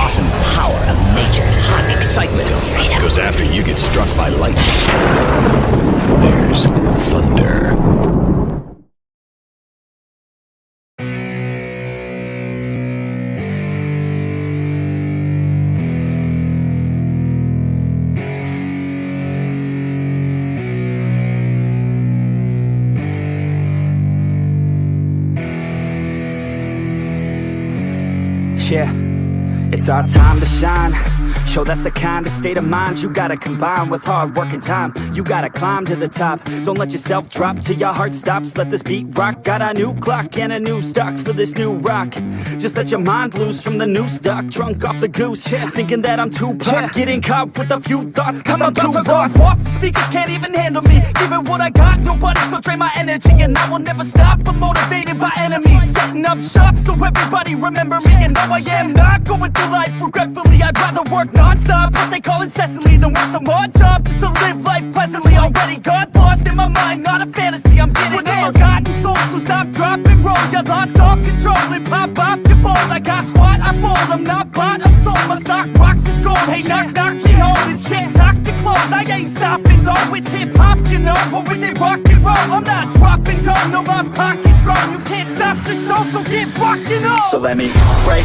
awesome power of nature, hot excitement of freedom. Because after you get struck by lightning, there's thunder. Yeah, it's our time to shine. Show that's the kind of state of mind you gotta combine with hard work and time. You gotta climb to the top. Don't let yourself drop till your heart stops. Let this beat rock. Got a new clock and a new stock for this new rock. Just let your mind loose from the new stock. Drunk off the goose, thinking that I'm too pop. Getting caught with a few thoughts cause I'm too lost. Off the speakers can't even handle me. Give it what I got, nobody's gonna drain my energy. And I will never stop, I'm motivated by enemies. Setting up shop so everybody remember me. And no, I am not going through life regretfully. I'd rather work non-stop, what they call incessantly, than work some odd job just to live life pleasantly. Already got lost in my mind, not a fantasy, I'm getting with a forgotten soul, so stop, drop, and roll. You lost all control and pop off your balls. I got squat, I fold, I'm not bought, I'm sold. My stock rocks, it's gold. Hey, knock, knock, she holding shit, talk to close. I ain't stopping though, it's hip-hop, you know. Or is it rock and roll? I'm not dropping down, no, my pocket's grown. You can't stop the show, so get rockin' on. So let me break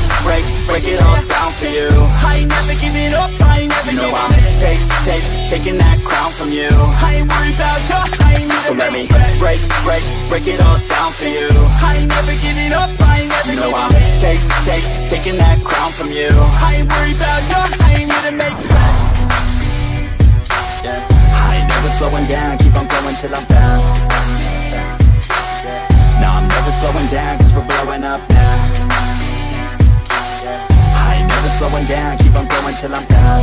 it all down for you. I ain't never giving up, I ain't never giving up. Taking that crown from you. I ain't worried about you, I ain't never. So let me break it all down for you. I ain't never giving up, I ain't never giving up. Taking that crown from you. I ain't worried about you, I ain't here to make friends. Yeah. I ain't never slowing down, keep on going till I'm down. No, I'm never slowing down, cause we're blowing up now. I ain't never slowing down, keep on going till I'm down.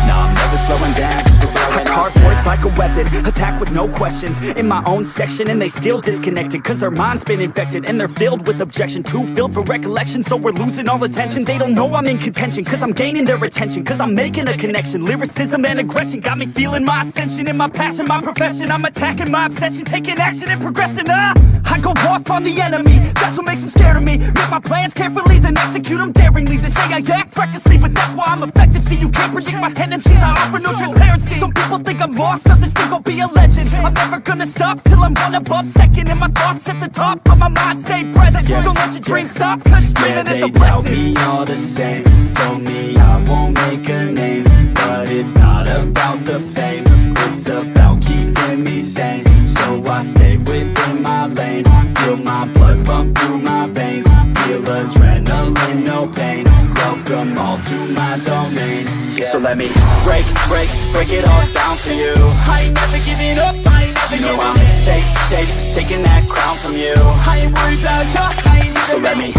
No, I'm never slowing down, cause we're blowing up. Cardboard's like a weapon, attack with no questions. In my own section and they still disconnected, cause their mind's been infected and they're filled with objection. Too filled for recollection, so we're losing all attention. They don't know I'm in contention, cause I'm gaining their attention. Cause I'm making a connection, lyricism and aggression got me feeling my ascension. In my passion, my profession, I'm attacking my obsession. Taking action and progressing, I go off on the enemy, that's what makes them scared of me. Make my plans carefully, then execute them daringly. They say I act recklessly, but that's why I'm effective. See, you can't predict my tendencies, I offer no transparency. Some people think I'm lost, others think I'll be a legend. I'm never gonna stop till I'm one above second. And my thoughts at the top, but my mind stay present. Don't let your dreams stop, cause dreaming is a blessing. They tell me all the same, told me I won't make a name. But it's not about the fame, it's about keeping me sane. So I stay within my lane, feel my blood pump through my veins. Feel adrenaline, no pain, welcome all to my domain. Yeah. So let me break it all down for you. I ain't never giving up, I ain't never giving up. Taking that crown from you. I ain't worried about you, I ain't never. So let me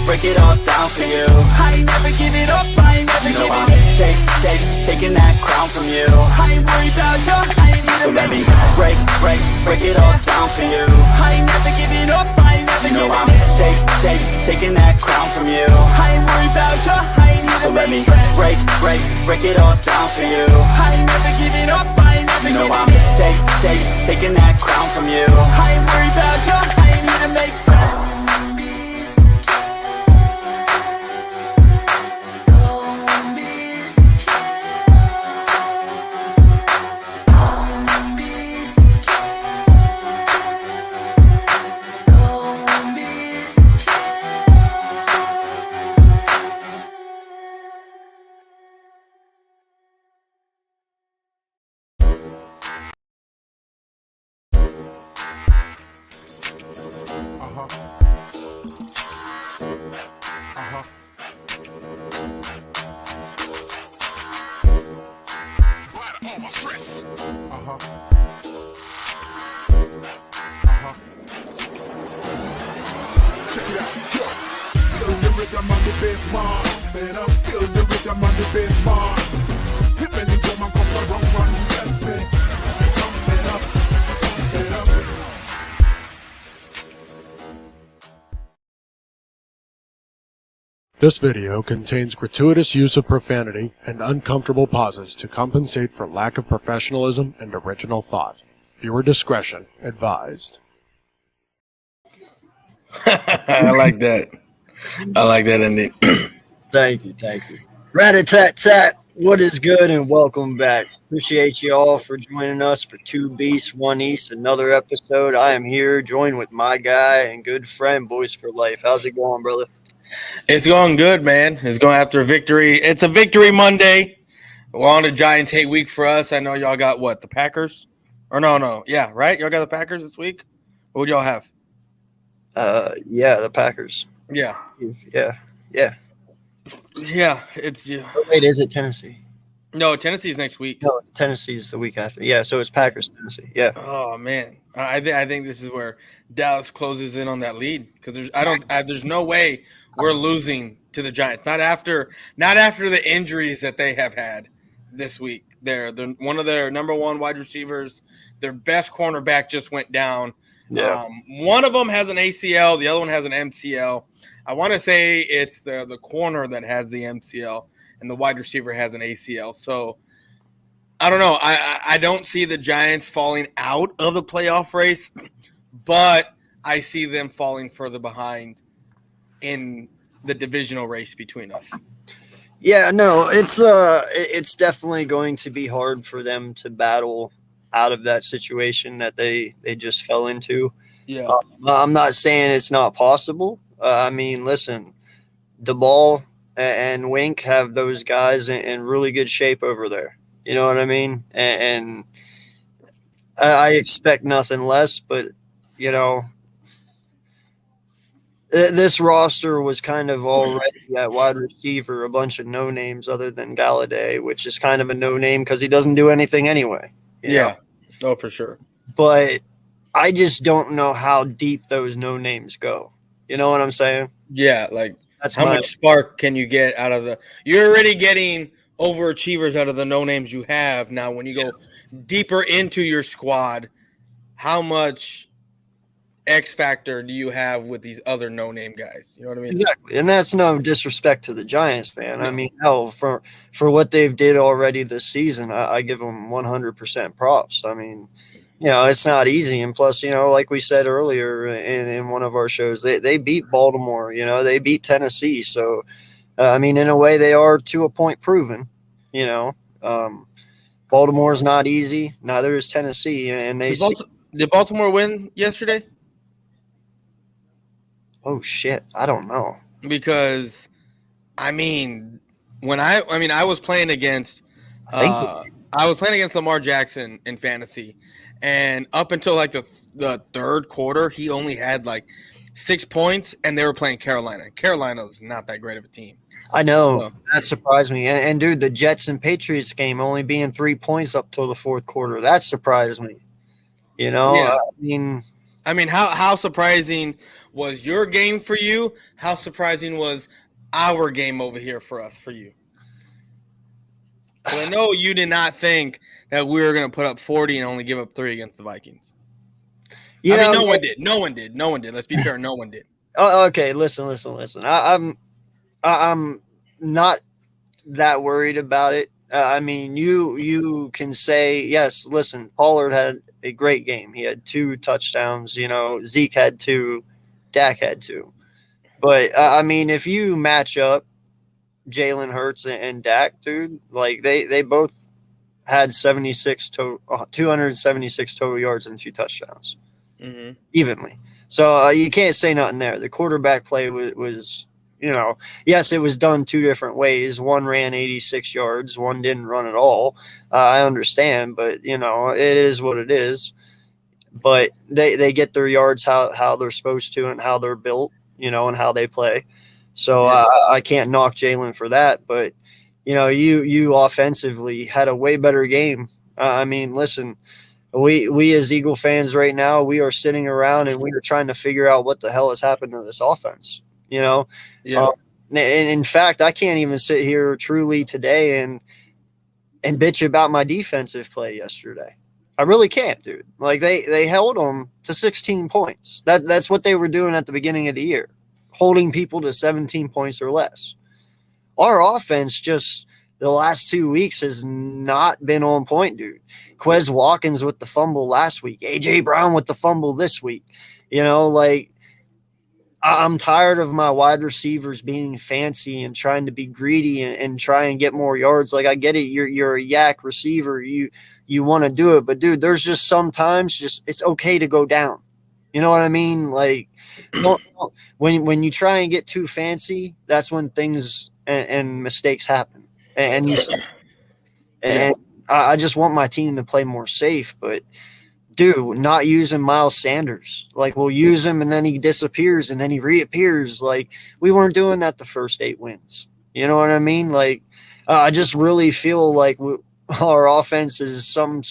break it all down for you. I ain't never giving up, I ain't never giving up. Taking that crown from you. I ain't worried about you, I ain't never. So let me break it all down for you. I ain't never giving up, I ain't never giving up. Taking that crown from you. I ain't worried about you, I ain't never. So let me break it all down for you. I ain't never giving up, I ain't never giving up. Taking that crown from you. I ain't worried about you, I ain't here to make friends. This video contains gratuitous use of profanity and uncomfortable pauses to compensate for lack of professionalism and original thought. Viewer discretion advised. I like that. I like that ending. Thank you. Rat-a-tat-tat. What is good, and welcome back. Appreciate you all for joining us for Two Beasts, One East, another episode. I am here joined with my guy and good friend, Boys for Life. How's it going, brother? It's going good, man. It's going after a victory. It's a victory Monday. We're on a Giants hate week for us. I know y'all got what, the Packers? Or no. Yeah, right? Y'all got the Packers this week? What would y'all have? Yeah, the Packers. Yeah. Yeah. It's Oh, wait, is it Tennessee? no, Tennessee's next week. No, Tennessee's the week after. Yeah, so it's Packers, Tennessee. Yeah. Oh man, I think this is where Dallas closes in on that lead because there's no way we're losing to the Giants. Not after the injuries that they have had this week. They're one of their number one wide receivers. Their best cornerback just went down. Yeah. One of them has an ACL. The other one has an MCL. I want to say it's the corner that has the MCL and the wide receiver has an ACL. So I don't know. I don't see the Giants falling out of the playoff race, but I see them falling further behind in the divisional race between us. Yeah, no, it's definitely going to be hard for them to battle out of that situation that they just fell into. Yeah. I'm not saying it's not possible. I mean, listen, the ball and Wink have those guys in really good shape over there. You know what I mean? And I expect nothing less, but, you know, this roster was kind of already at wide receiver, a bunch of no names other than Galladay, which is kind of a no name because he doesn't do anything anyway. Yeah. Oh, for sure. But I just don't know how deep those no names go. You know what I'm saying? Yeah, like That's how much spark can you get out of the – you're already getting overachievers out of the no names you have. Now, when you go deeper into your squad, how much X factor do you have with these other no name guys? You know what I mean? Exactly. And that's no disrespect to the Giants, man. I mean, hell, for what they've did already this season, I give them 100% props. I mean, you know, it's not easy. And plus, you know, like we said earlier in one of our shows, they beat Baltimore, you know, they beat Tennessee. So, I mean, in a way, they are to a point proven, you know. Baltimore's not easy. Neither is Tennessee. And Did Baltimore win yesterday? Oh, shit. I don't know. Because, I mean, I was playing against Lamar Jackson in fantasy. And up until like the third quarter, he only had like 6 points, and they were playing Carolina. Carolina's not that great of a team. I know. That surprised me. And dude, the Jets and Patriots game only being 3 points up till the fourth quarter, that surprised me. You know, yeah. I mean, how surprising was your game for you? How surprising was our game over here for you? Well, I know you did not think that we were going to put up 40 and only give up 3 against the Vikings. No one did. No one did. Let's be fair. No one did. Okay, listen. I'm not that worried about it. I mean, you can say, yes, listen, Pollard had a great game. He had 2 touchdowns. You know, Zeke had 2, Dak had 2. But, I mean, if you match up Jalen Hurts and Dak, dude, like they both had 276 total yards and 2 touchdowns evenly. So you can't say nothing there. The quarterback play was, you know, yes, it was done 2 different ways. One ran 86 yards, one didn't run at all. I understand, but, you know, it is what it is. But they get their yards how they're supposed to and how they're built, you know, and how they play. So I can't knock Jalen for that. But, you know, you offensively had a way better game. I mean, listen, we as Eagle fans right now, we are sitting around and we are trying to figure out what the hell has happened to this offense, you know? Yeah. In fact, I can't even sit here truly today and bitch about my defensive play yesterday. I really can't, dude. Like they held them to 16 points. That's what they were doing at the beginning of the year, holding people to 17 points or less. Our offense just the last 2 weeks has not been on point, dude. Quez Watkins with the fumble last week. A.J. Brown with the fumble this week. You know, like I'm tired of my wide receivers being fancy and trying to be greedy and try and get more yards. Like, I get it. You're a yak receiver. You want to do it, but dude, there's just sometimes it's okay to go down. You know what I mean? Like, when you try and get too fancy, that's when things and mistakes happen. And I just want my team to play more safe, but dude, not using Miles Sanders. Like, we'll use him and then he disappears and then he reappears. Like, we weren't doing that the first 8 wins. You know what I mean? Like, I just really feel like our offense is some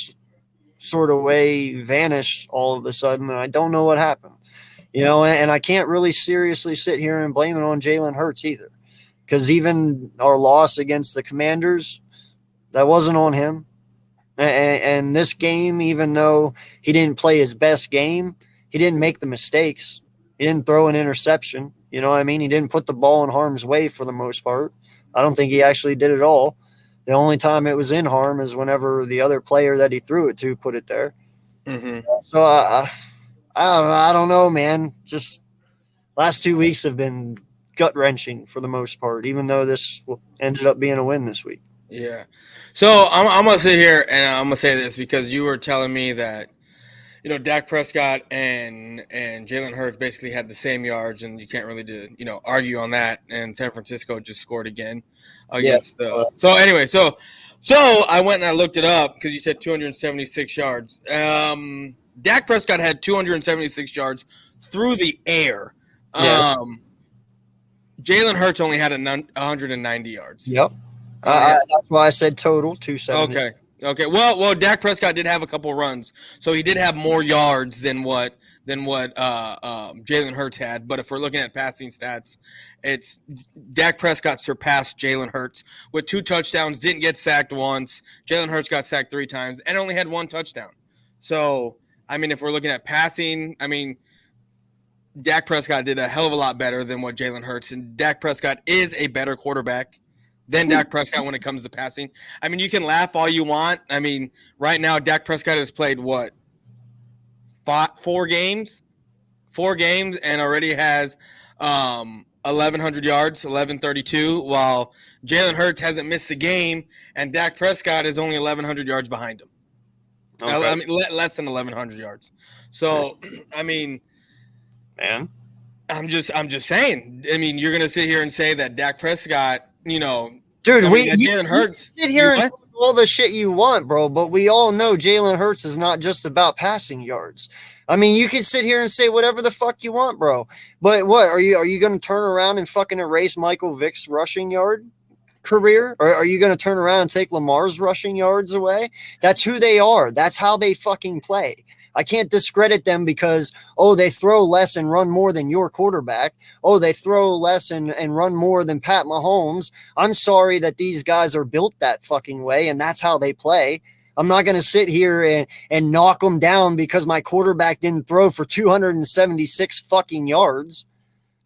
sort of way vanished all of a sudden, and I don't know what happened. You know, and I can't really seriously sit here and blame it on Jalen Hurts either, because even our loss against the Commanders, that wasn't on him. And this game, even though he didn't play his best game, he didn't make the mistakes. He didn't throw an interception. You know what I mean? He didn't put the ball in harm's way for the most part. I don't think he actually did it all. The only time it was in harm is whenever the other player that he threw it to put it there. Mm-hmm. So I don't know, man. Just last 2 weeks have been gut-wrenching for the most part, even though this ended up being a win this week. Yeah. So I'm going to sit here and I'm going to say this because you were telling me that, you know, Dak Prescott and Jalen Hurts basically had the same yards, and you can't really argue on that. And San Francisco just scored again against the. So anyway, so I went and I looked it up because you said 276 yards. Dak Prescott had 276 yards through the air. Yeah. Jalen Hurts only had 190 yards. Yep. That's why I said total 270. Okay. Well, Dak Prescott did have a couple runs, so he did have more yards than what Jalen Hurts had. But if we're looking at passing stats, it's Dak Prescott surpassed Jalen Hurts with 2 touchdowns, didn't get sacked once. Jalen Hurts got sacked 3 times and only had 1 touchdown. So, I mean, if we're looking at passing, I mean, Dak Prescott did a hell of a lot better than what Jalen Hurts, and Dak Prescott is a better quarterback than Dak Prescott when it comes to passing. I mean, you can laugh all you want. I mean, right now, Dak Prescott has played, 4 games? 4 games, and already has 1,100 yards, 1,132, while Jalen Hurts hasn't missed a game, and Dak Prescott is only 1,100 yards behind him. Okay. I mean, less than 1,100 yards. So, I mean, man, I'm just saying. I mean, you're gonna sit here and say that Dak Prescott, you know, dude, Jalen Hurts. Sit here and all the shit you want, bro. But we all know Jalen Hurts is not just about passing yards. I mean, you can sit here and say whatever the fuck you want, bro. But what are you going to turn around and fucking erase Michael Vick's rushing yard career? Or are you going to turn around and take Lamar's rushing yards away? That's who they are. That's how they fucking play. I can't discredit them because, they throw less and run more than your quarterback. They throw less and run more than Pat Mahomes. I'm sorry that these guys are built that fucking way, and that's how they play. I'm not going to sit here and knock them down because my quarterback didn't throw for 276 fucking yards.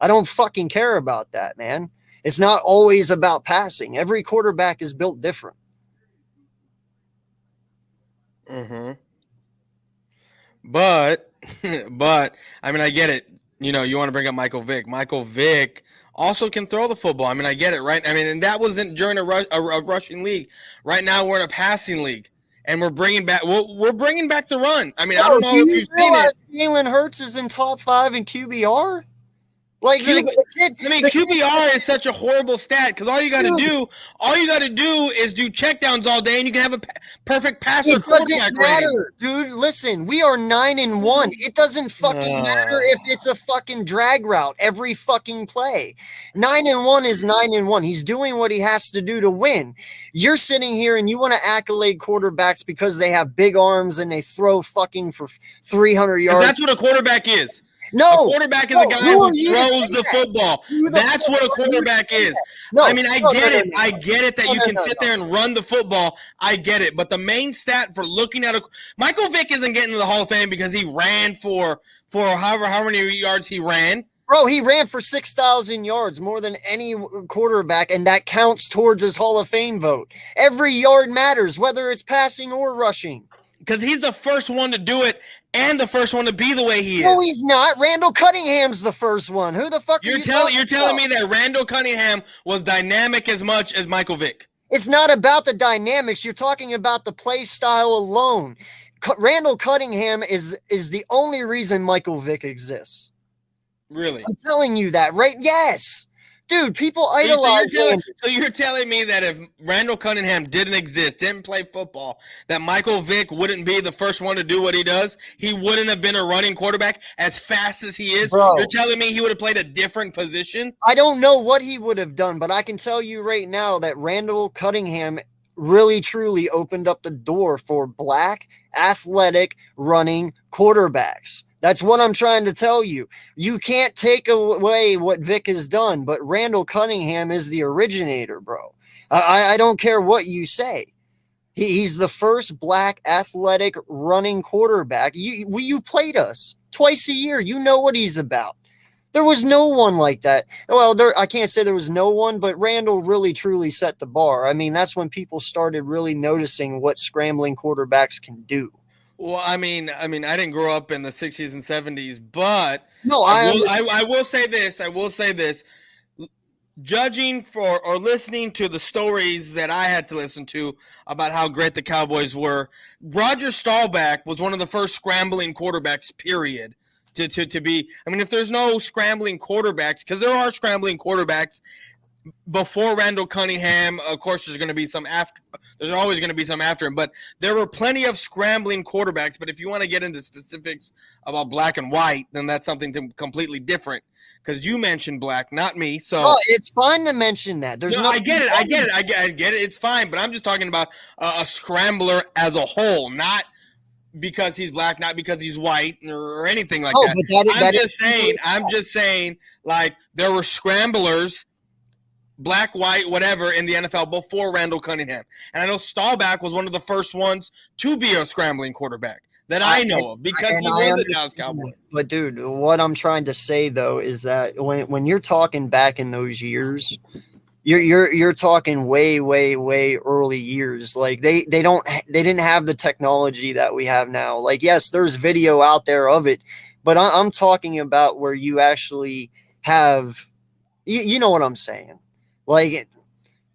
I don't fucking care about that, man. It's not always about passing. Every quarterback is built different. Mm-hmm. But I mean, I get it. You know, you want to bring up Michael Vick. Michael Vick also can throw the football. I mean, I get it, right? I mean, and that wasn't during a rushing league. Right now, we're in a passing league, and we're bringing back. We're bringing back the run. I mean, I don't know if you've seen it. Jalen Hurts is in top 5 in QBR. Like, QBR is such a horrible stat because all you got to do is do checkdowns all day, and you can have a perfect passer. It doesn't matter, dude. Listen, we are 9-1. It doesn't fucking matter if it's a fucking drag route every fucking play. 9-1 is 9-1. He's doing what he has to do to win. You're sitting here and you want to accolade quarterbacks because they have big arms and they throw fucking for 300 yards. That's what a quarterback is. No, a quarterback is a guy who throws the football. That's what a quarterback is. No, I mean, I get it. I get it that you can sit there and run the football. I get it. But the main stat for looking at Michael Vick isn't getting to the Hall of Fame because he ran for how many yards he ran. Bro, he ran for 6,000 yards, more than any quarterback, and that counts towards his Hall of Fame vote. Every yard matters, whether it's passing or rushing. Because he's the first one to do it and the first one to be the way he is. No, he's not. Randall Cunningham's the first one. Who the fuck are you telling about? me that Randall Cunningham was dynamic as much as Michael Vick? It's not about the dynamics. You're talking about the play style alone. Randall Cunningham is the only reason Michael Vick exists. Really? I'm telling you that, right? Yes. Dude, people idolize him. So you're telling me that if Randall Cunningham didn't exist, didn't play football, that Michael Vick wouldn't be the first one to do what he does? He wouldn't have been a running quarterback as fast as he is? Bro. You're telling me he would have played a different position? I don't know what he would have done, but I can tell you right now that Randall Cunningham really truly opened up the door for black, athletic, running quarterbacks. That's what I'm trying to tell you. You can't take away what Vic has done, but Randall Cunningham is the originator, bro. I don't care what you say. He's the first black, athletic, running quarterback. You played us twice a year. You know what he's about. There was no one like that. Well, I can't say there was no one, but Randall really, truly set the bar. I mean, that's when people started really noticing what scrambling quarterbacks can do. Well, I mean, I didn't grow up in the 60s and 70s, but no, I will say this. I will say this. Judging for or listening to the stories that I had to listen to about how great the Cowboys were, Roger Staubach was one of the first scrambling quarterbacks, period, to be. I mean, if there's no scrambling quarterbacks, because there are scrambling quarterbacks before Randall Cunningham, of course, there's going to be some after. There's always going to be some after him, but there were plenty of scrambling quarterbacks. But if you want to get into specifics about black and white, then that's something completely different. Because you mentioned black, not me. So it's fine to mention that. I get it. It's fine. But I'm just talking about a scrambler as a whole, not because he's black, not because he's white or anything like that. But I'm just saying, like, there were scramblers, black, white, whatever, in the NFL before Randall Cunningham. And I know Staubach was one of the first ones to be a scrambling quarterback that I know of because he was a Dallas Cowboy. But, dude, what I'm trying to say, though, is that when you're talking back in those years, you're talking way, way, way early years. Like, they didn't have the technology that we have now. Like, yes, there's video out there of it, but I'm talking about where you actually have you know what I'm saying. Like,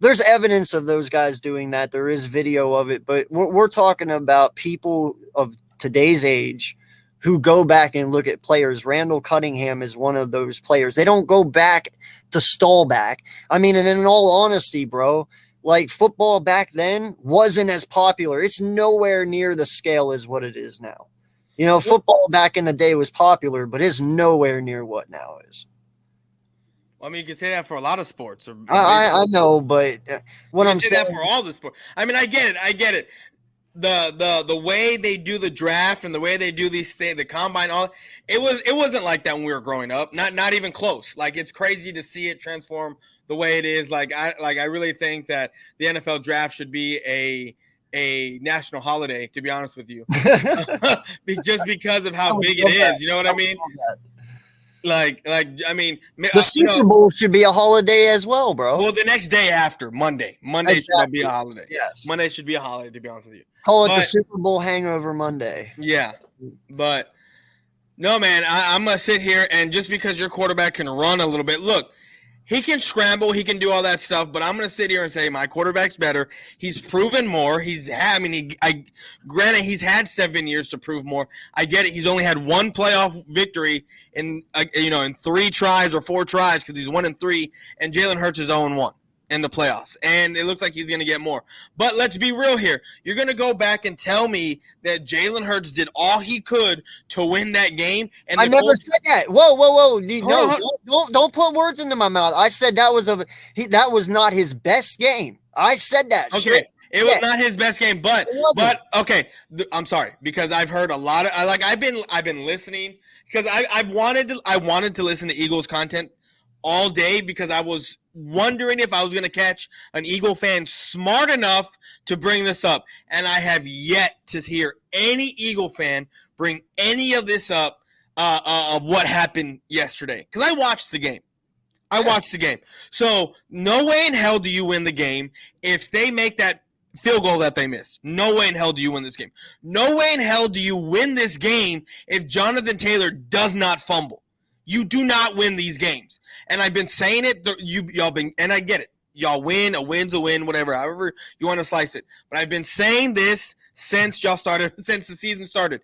there's evidence of those guys doing that. There is video of it, but we're talking about people of today's age who go back and look at players. Randall Cunningham is one of those players. They don't go back to Staubach. I mean, and in all honesty, bro, like, football back then wasn't as popular. It's nowhere near the scale as what it is now. You know, football back in the day was popular, but it's nowhere near what now is. I mean, you can say that for a lot of sports. I know, but what I'm saying, that for all the sports. I mean, I get it. The way they do the draft and the way they do these things, the combine, it wasn't like that when we were growing up. Not even close. Like, it's crazy to see it transform the way it is. I really think that the NFL draft should be a national holiday, to be honest with you, just because of how big it is. You know what I mean? I mean, the Super Bowl should be a holiday as well, bro. Well, the next day after Monday should be a holiday. Yes, Monday should be a holiday. To be honest with you, call it the Super Bowl hangover Monday. Yeah, but no, man, I'm gonna sit here and just because your quarterback can run a little bit, look, he can scramble, he can do all that stuff, but I'm gonna sit here and say my quarterback's better. He's proven more. Granted, he's had 7 years to prove more. I get it. He's only had one playoff victory in 3 tries or 4 tries because he's 1-3, and Jalen Hurts is 0-1 in the playoffs, and it looks like he's going to get more. But let's be real here. You're going to go back and tell me that Jalen Hurts did all he could to win that game? And I never said that. Whoa. Don't put words into my mouth. I said that was not his best game. I said that. Okay. It was not his best game, but okay. I'm sorry, because I've heard a lot of I've been listening because I wanted to listen to Eagles content all day because I was wondering if I was going to catch an Eagle fan smart enough to bring this up, and I have yet to hear any Eagle fan bring any of this up of what happened yesterday because I watched the game. So no way in hell do you win the game if they make that field goal that they missed. No way in hell do you win this game. No way in hell do you win this game if Jonathan Taylor does not fumble. You do not win these games. And I've been saying it. Y'all been, and I get it. Y'all win. A win's a win. Whatever. However you want to slice it. But I've been saying this since the season started.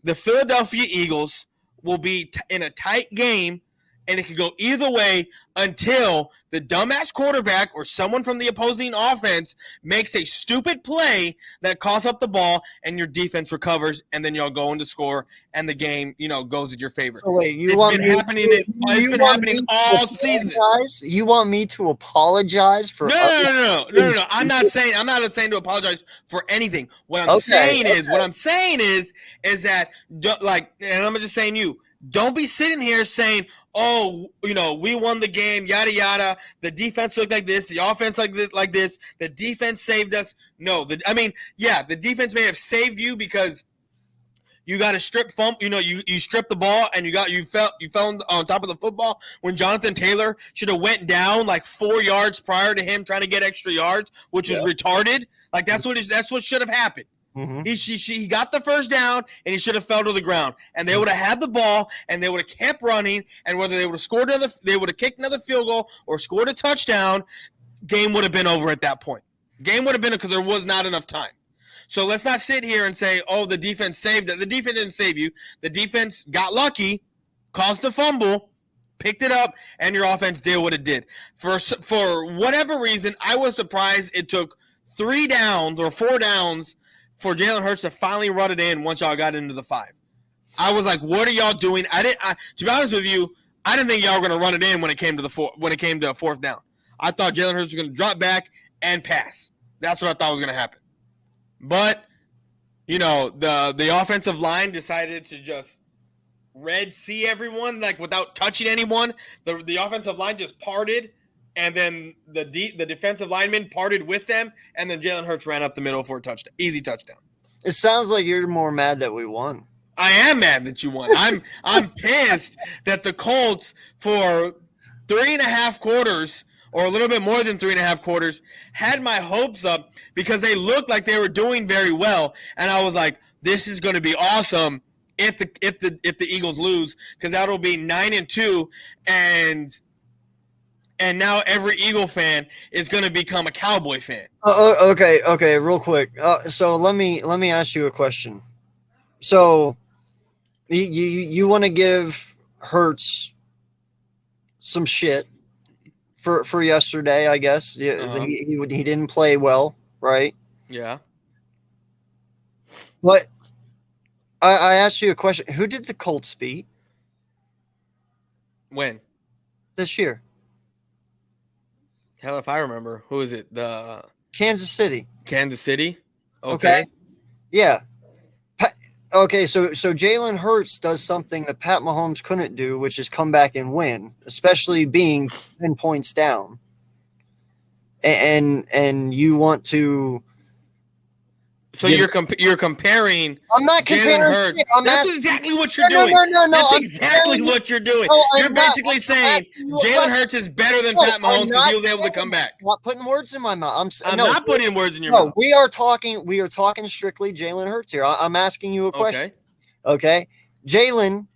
The Philadelphia Eagles will be in a tight game, and it could go either way until the dumbass quarterback or someone from the opposing offense makes a stupid play that costs up the ball, and your defense recovers, and then y'all go in to score, and the game, goes in your favor. So wait, It's been happening all season. You want me to apologize for? No. I'm not saying to apologize for anything. What I'm saying is that, and I'm just saying don't be sitting here saying, oh, we won the game, yada, yada. The defense looked like this. The offense like this. The defense saved us. No, the defense may have saved you because you got a strip fumble. You stripped the ball and you fell on top of the football when Jonathan Taylor should have went down like 4 yards prior to him trying to get extra yards, which is retarded. Like that's what should have happened. Mm-hmm. He got the first down, and he should have fell to the ground. And they would have had the ball, and they would have kept running. And whether they would have kicked another field goal or scored a touchdown, game would have been over at that point. Game would have been because there was not enough time. So let's not sit here and say, oh, the defense saved it. The defense didn't save you. The defense got lucky, caused a fumble, picked it up, and your offense did what it did. For whatever reason, I was surprised it took 3 downs or 4 downs for Jalen Hurts to finally run it in once y'all got into the 5. I was like, what are y'all doing? To be honest with you, I didn't think y'all were going to run it in when it came to the 4th down. I thought Jalen Hurts was going to drop back and pass. That's what I thought was going to happen. But, the offensive line decided to just Red Sea everyone, like without touching anyone. The offensive line just parted. And then the defensive lineman parted with them, and then Jalen Hurts ran up the middle for a touchdown, easy touchdown. It sounds like you're more mad that we won. I am mad that you won. I'm pissed that the Colts for 3.5 quarters, or a little bit more than 3.5 quarters, had my hopes up because they looked like they were doing very well, and I was like, this is going to be awesome if the Eagles lose, because that'll be 9-2, and now every Eagle fan is going to become a Cowboy fan. Okay, real quick. So let me ask you a question. So you want to give Hurts some shit for yesterday, I guess. Yeah, he didn't play well, right? Yeah. But I asked you a question. Who did the Colts beat? When? This year. Hell, if I remember. Who is it? The Kansas City. Kansas City? Okay. Yeah. Okay, so Jalen Hurts does something that Pat Mahomes couldn't do, which is come back and win, especially being 10 points down. And you want to. So you're comparing. I'm not comparing. Jalen Hurts. That's exactly what you're doing. No. That's exactly what you're doing. No, you're basically saying Jalen Hurts is better than Pat Mahomes because he was able to come back. I'm not putting words in my mouth. I'm not putting words in your mouth. We are talking strictly Jalen Hurts here. I'm asking you a question. Okay. Jalen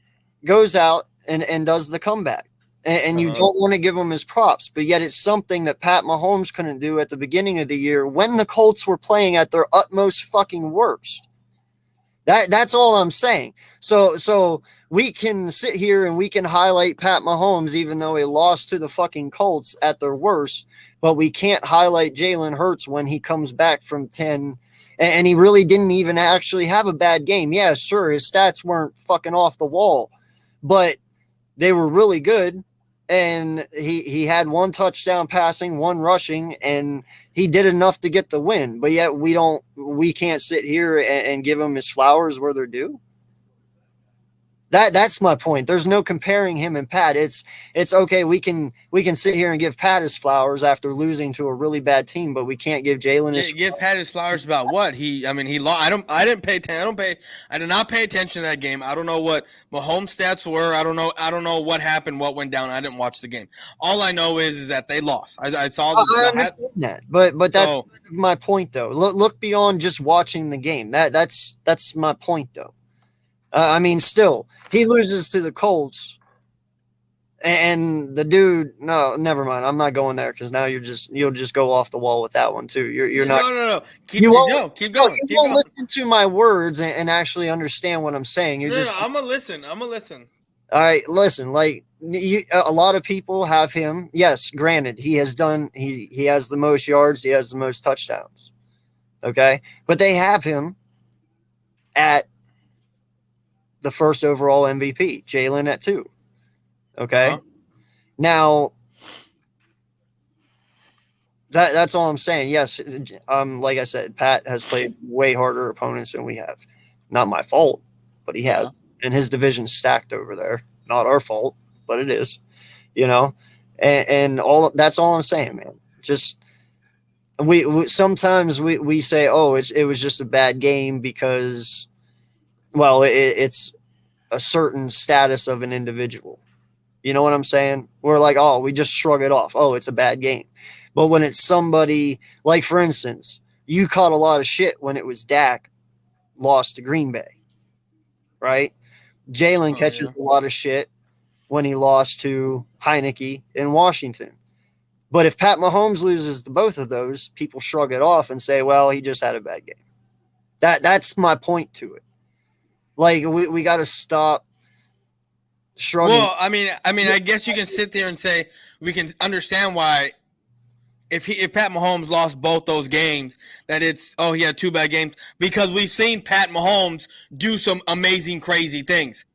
goes out and does the comeback. And you don't want to give him his props, but yet it's something that Pat Mahomes couldn't do at the beginning of the year when the Colts were playing at their utmost fucking worst. That's all I'm saying. So we can sit here and we can highlight Pat Mahomes even though he lost to the fucking Colts at their worst, but we can't highlight Jalen Hurts when he comes back from 10 and he really didn't even actually have a bad game. Yeah, sure, his stats weren't fucking off the wall, but they were really good. And he had 1 touchdown passing, 1 rushing, and he did enough to get the win. But yet we can't sit here and give him his flowers where they're due. That's my point. There's no comparing him and Pat. It's okay. We can sit here and give Pat his flowers after losing to a really bad team, but we can't give Jalen his. Give Pat his flowers about what he lost. I didn't pay attention. I did not pay attention to that game. I don't know what Mahomes stats were. I don't know what happened, what went down. I didn't watch the game. All I know is that they lost. I saw. I understand that, but that's my point though. Look beyond just watching the game. That's my point though. I mean, still, he loses to the Colts, and the dude. No, never mind. I'm not going there because now you'll just go off the wall with that one too. You're not. No. Keep going. You won't listen to my words and actually understand what I'm saying. No, I'm gonna listen. All right, listen. Like a lot of people have him. Yes, granted, he has the most yards. He has the most touchdowns. Okay, but they have him at the first overall MVP, Jalen at 2. Okay. Now that's all I'm saying. Yes. Like I said, Pat has played way harder opponents than we have. Not my fault, but he has. And his division's stacked over there. Not our fault, but it is, and all that's all I'm saying, man. Just we sometimes we say, oh, it was just a bad game because, well, it's a certain status of an individual. You know what I'm saying? We're like, oh, we just shrug it off. Oh, it's a bad game. But when it's somebody, like, for instance, you caught a lot of shit when it was Dak lost to Green Bay, right? Jalen catches a lot of shit when he lost to Heineke in Washington. But if Pat Mahomes loses to both of those, people shrug it off and say, well, he just had a bad game. That's my point to it. Like, we got to stop shrugging. Well, I mean, I guess you can sit there and say we can understand why if Pat Mahomes lost both those games, that he had 2 bad games, because we've seen Pat Mahomes do some amazing, crazy things.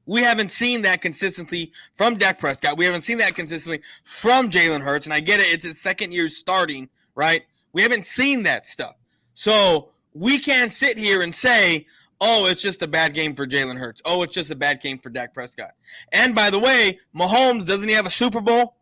We haven't seen that consistently from Dak Prescott. We haven't seen that consistently from Jalen Hurts, and I get it. It's his second year starting, right? We haven't seen that stuff. So we can't sit here and say, oh, it's just a bad game for Jalen Hurts. Oh, it's just a bad game for Dak Prescott. And by the way, Mahomes, doesn't he have a Super Bowl?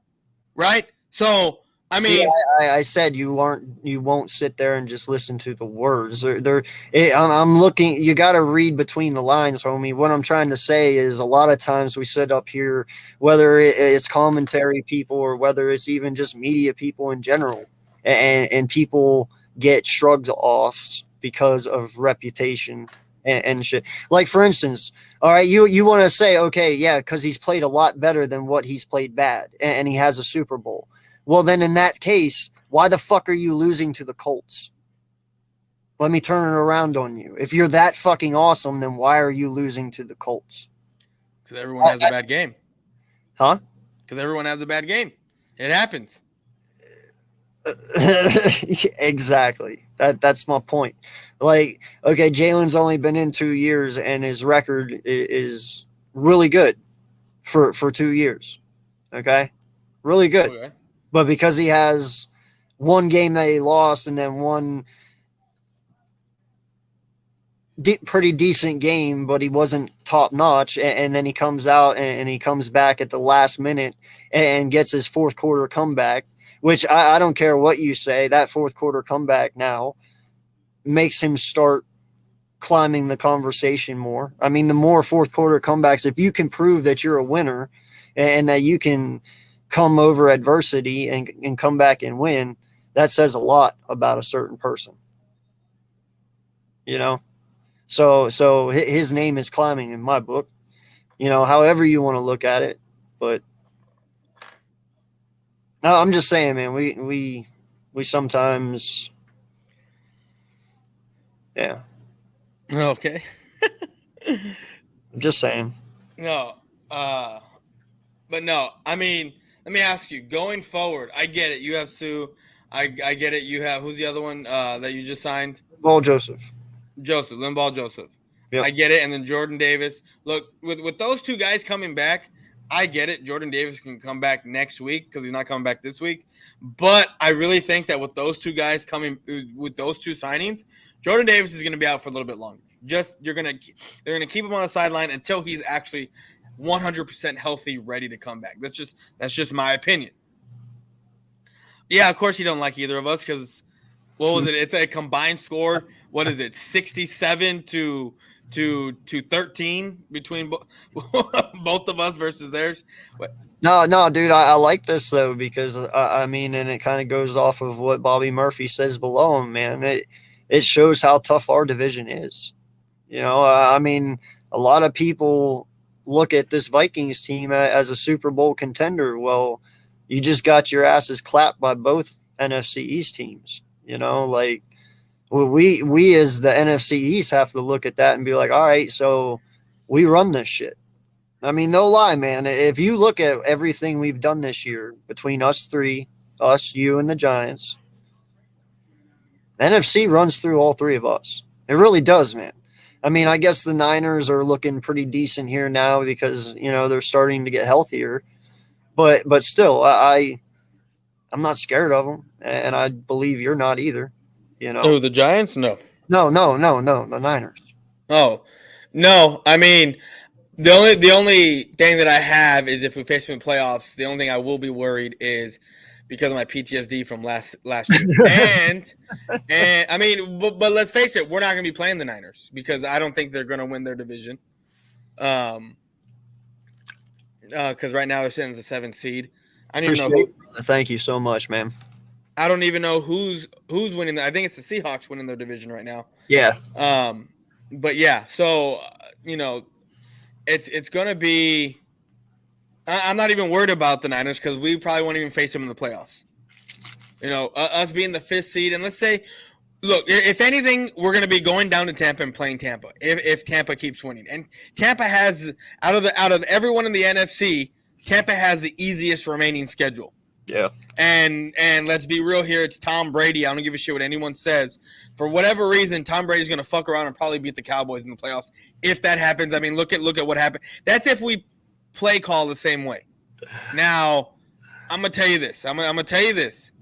Right? So, I mean, I said you won't sit there and just listen to the words. I'm looking. You got to read between the lines, homie. What I'm trying to say is, a lot of times we sit up here, whether it's commentary people or whether it's even just media people in general, and people get shrugged off because of reputation and shit. Like, for instance, all right, you want to say, okay, yeah, because he's played a lot better than what he's played bad, and he has a Super Bowl. Well, then in that case, why the fuck are you losing to the Colts? Let me turn it around on you. If you're that fucking awesome, then why are you losing to the Colts? Because everyone has a bad game. Huh? Because everyone has a bad game. It happens. Exactly. That's my point. Like, okay, Jalen's only been in 2 years, and his record is really good for 2 years. Okay? Really good. Okay. But because he has one game that he lost and then one pretty decent game, but he wasn't top notch, and then he comes out and he comes back at the last minute and gets his fourth quarter comeback, which I don't care what you say, that fourth quarter comeback now makes him start climbing the conversation more. I mean, the more fourth quarter comebacks, if you can prove that you're a winner and that you can come over adversity and come back and win, that says a lot about a certain person, so his name is climbing in my book, however you want to look at it. But no, I'm just saying, man, we sometimes, yeah. Okay. I'm just saying. No, but no, I mean, let me ask you, going forward, I get it. You have Sue. I get it. You have, who's the other one that you just signed? Linval Joseph. Yep. I get it. And then Jordan Davis. Look, with those two guys coming back, I get it. Jordan Davis can come back next week because he's not coming back this week. But I really think that with those two guys coming, with those two signings, Jordan Davis is going to be out for a little bit longer. they're gonna keep him on the sideline until he's actually 100% healthy, ready to come back. That's just my opinion. Yeah, of course you don't like either of us because what was it? It's a combined score. What is it? 67 to 13 between both of us versus theirs. What? No, dude, I like this though because I mean, and it kind of goes off of what Bobby Murphy says below him, man. It shows how tough our division is. You know, I mean, a lot of people look at this Vikings team as a Super Bowl contender. Well, you just got your asses clapped by both NFC East teams. You know, like we as the NFC East have to look at that and be like, all right, so we run this shit. I mean, no lie, man. If you look at everything we've done this year between us three, us, you, and the Giants, NFC runs through all three of us. It really does, man. I mean, I guess the Niners are looking pretty decent here now because, you know, they're starting to get healthier. But still, I'm not scared of them, and I believe you're not either. You know, Oh, the Giants? No. no, the Niners. Oh, no. I mean, the only thing that I have is if we face them in playoffs, the only thing I will be worried is because of my PTSD from last year. and I mean, but let's face it, we're not going to be playing the Niners because I don't think they're going to win their division. Because right now they're sitting at the 7th seed. I don't even know who. Thank you so much, man. I don't even know who's winning. I think it's the Seahawks winning their division right now. Yeah. But yeah, so you know, it's gonna be. I'm not even worried about the Niners because we probably won't even face them in the playoffs. You know, us being the 5th seed, and let's say, look, if anything, we're going to be going down to Tampa and playing Tampa if Tampa keeps winning. And Tampa has out of everyone in the NFC, Tampa has the easiest remaining schedule. Yeah. And let's be real here, it's Tom Brady. I don't give a shit what anyone says. For whatever reason, Tom Brady's going to fuck around and probably beat the Cowboys in the playoffs. If that happens, I mean, look at what happened. That's if we play call the same way. Now, I'm going to tell you this. I'm going to tell you this.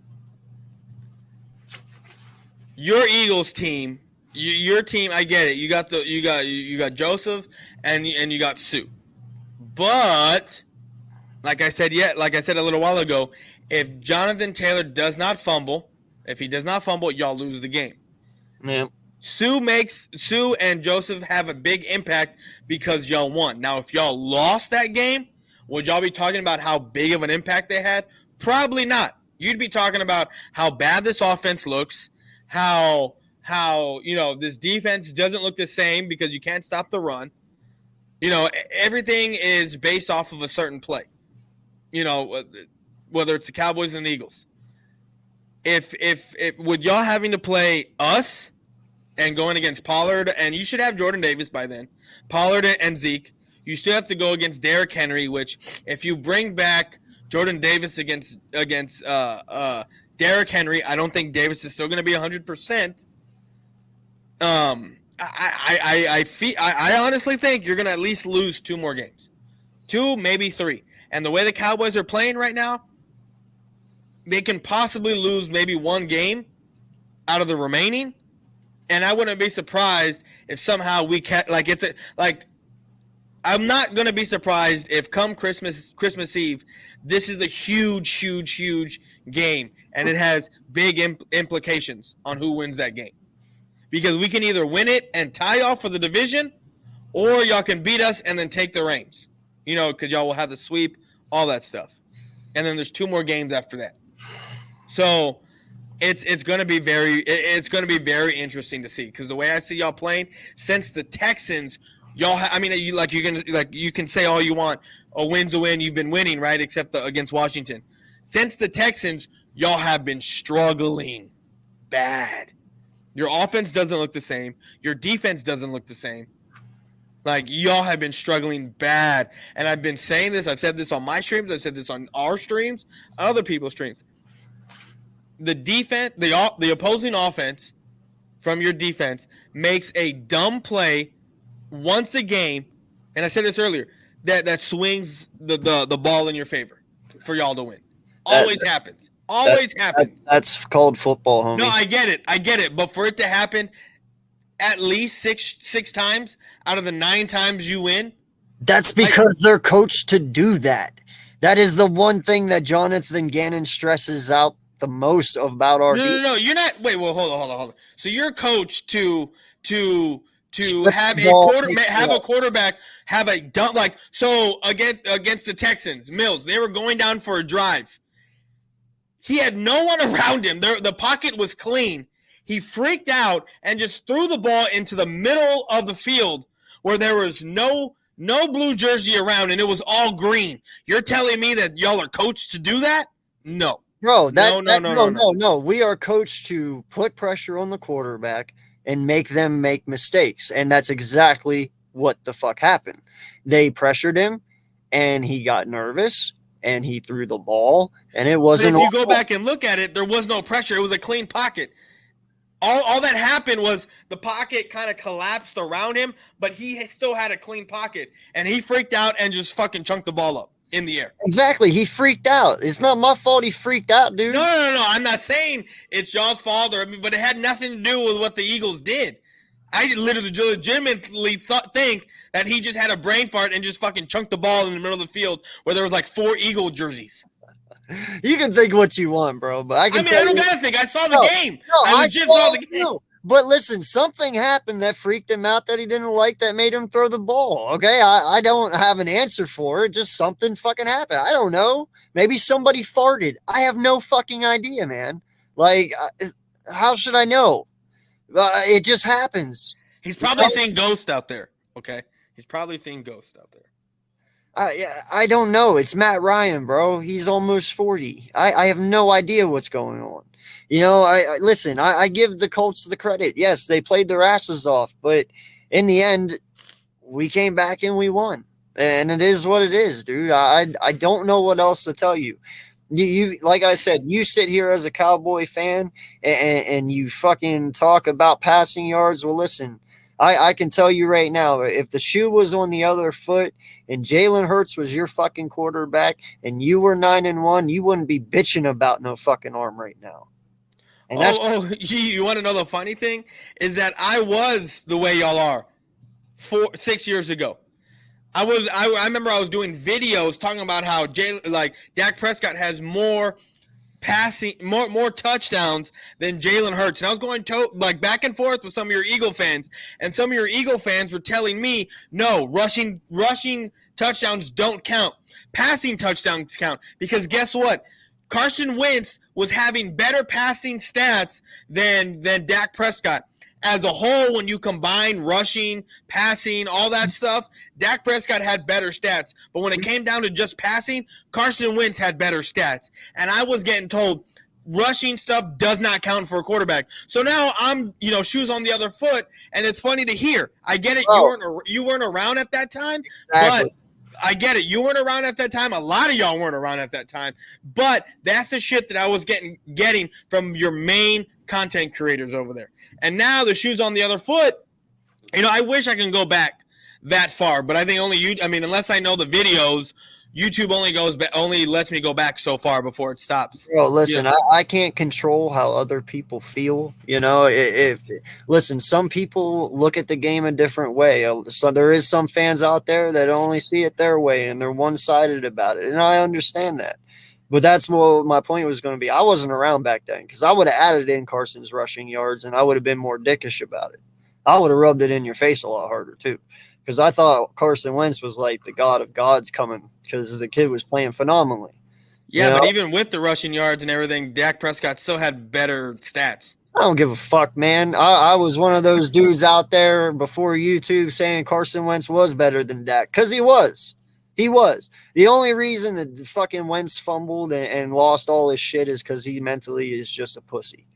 Your Eagles team, your team, I get it. You got Joseph and you got Sue. But like I said a little while ago, if Jonathan Taylor does not fumble, y'all lose the game. Yeah. Sue and Joseph have a big impact because y'all won. Now, if y'all lost that game, would y'all be talking about how big of an impact they had? Probably not. You'd be talking about how bad this offense looks, how you know this defense doesn't look the same because you can't stop the run. You know, everything is based off of a certain play. You know, whether it's the Cowboys and the Eagles. If with y'all having to play us and going against Pollard, and you should have Jordan Davis by then, Pollard and Zeke, you still have to go against Derrick Henry, which if you bring back Jordan Davis against Derrick Henry, I don't think Davis is still going to be 100%. I honestly think you're going to at least lose 2 more games. 2, maybe 3. And the way the Cowboys are playing right now, they can possibly lose maybe 1 game out of the remaining. And I wouldn't be surprised if somehow we can't, I'm not going to be surprised if come Christmas Eve, this is a huge game. And it has big implications on who wins that game. Because we can either win it and tie off for the division, or y'all can beat us and then take the reins. You know, because y'all will have the sweep, all that stuff. And then there's 2 more games after that. So it's going to be very interesting to see because the way I see y'all playing since the Texans, y'all. You can say all you want. A win's a win. You've been winning, right? Except against Washington. Since the Texans, y'all have been struggling bad. Your offense doesn't look the same. Your defense doesn't look the same. Like, y'all have been struggling bad. And I've been saying this. I've said this on my streams. I've said this on our streams, other people's streams. The defense, the opposing offense from your defense makes a dumb play once a game. And I said this earlier, that swings the ball in your favor for y'all to win. Always happens. Always happens. That's called football, homie. No, I get it. But for it to happen at least six times out of the 9 times you win? That's because they're coached to do that. That is the one thing that Jonathan Gannon stresses out the most about our No. You're not. Wait. Well, hold on. So you're coached to have a quarterback have a dump like so against the Texans. Mills, they were going down for a drive. He had no one around him. The pocket was clean. He freaked out and just threw the ball into the middle of the field where there was no blue jersey around and it was all green. You're telling me that y'all are coached to do that? No. Bro, no. We are coached to put pressure on the quarterback and make them make mistakes. And that's exactly what the fuck happened. They pressured him and he got nervous and he threw the ball and it wasn't. But if you go back and look at it, there was no pressure. It was a clean pocket. All that happened was the pocket kind of collapsed around him, but he still had a clean pocket, and he freaked out and just fucking chunked the ball up in the air. Exactly. He freaked out. It's not my fault he freaked out, dude. No. I'm not saying it's y'all's fault, but it had nothing to do with what the Eagles did. I literally legitimately think that he just had a brain fart and just fucking chunked the ball in the middle of the field where there was like 4 Eagle jerseys. You can think what you want, bro, but I don't gotta think. I saw the game. I legit saw the game. But listen, something happened that freaked him out that he didn't like that made him throw the ball. Okay, I don't have an answer for it. Just something fucking happened. I don't know. Maybe somebody farted. I have no fucking idea, man. Like, how should I know? It just happens. He's probably seeing ghosts out there. Okay, he's probably seeing ghosts out there. I don't know. It's Matt Ryan, bro. He's almost 40. I have no idea what's going on. You know, I give the Colts the credit. Yes, they played their asses off, but in the end, we came back and we won. And it is what it is, dude. I don't know what else to tell you. You like I said, you sit here as a Cowboy fan and you fucking talk about passing yards. Well, listen, I can tell you right now, if the shoe was on the other foot and Jalen Hurts was your fucking quarterback and you were 9-1, you wouldn't be bitching about no fucking arm right now. And you want to know the funny thing is that I was the way y'all are 6 years ago. I remember I was doing videos talking about how Dak Prescott has more passing, more touchdowns than Jalen Hurts. And I was going back and forth with some of your Eagle fans, and some of your Eagle fans were telling me, no, rushing touchdowns don't count. Passing touchdowns count. Because guess what? Carson Wentz was having better passing stats than Dak Prescott. As a whole, when you combine rushing, passing, all that stuff, Dak Prescott had better stats. But when it came down to just passing, Carson Wentz had better stats. And I was getting told rushing stuff does not count for a quarterback. So now I'm, shoes on the other foot, and it's funny to hear. I get it. You weren't around at that time, exactly. But I get it. You weren't around at that time. A lot of y'all weren't around at that time. But that's the shit that I was getting from your main content creators over there. And now the shoe's on the other foot. I wish I can go back that far, but I think unless I know the videos, YouTube only lets me go back so far before it stops. Bro, listen, I can't control how other people feel. Listen, some people look at the game a different way. So there is some fans out there that only see it their way and they're one-sided about it. And I understand that. But that's what my point was going to be. I wasn't around back then because I would have added in Carson's rushing yards and I would have been more dickish about it. I would have rubbed it in your face a lot harder too, because I thought Carson Wentz was like the god of gods coming because the kid was playing phenomenally. Yeah, but even with the rushing yards and everything, Dak Prescott still had better stats. I don't give a fuck, man. I was one of those dudes out there before YouTube saying Carson Wentz was better than Dak because he was. He was. The only reason that fucking Wentz fumbled and lost all his shit is because he mentally is just a pussy.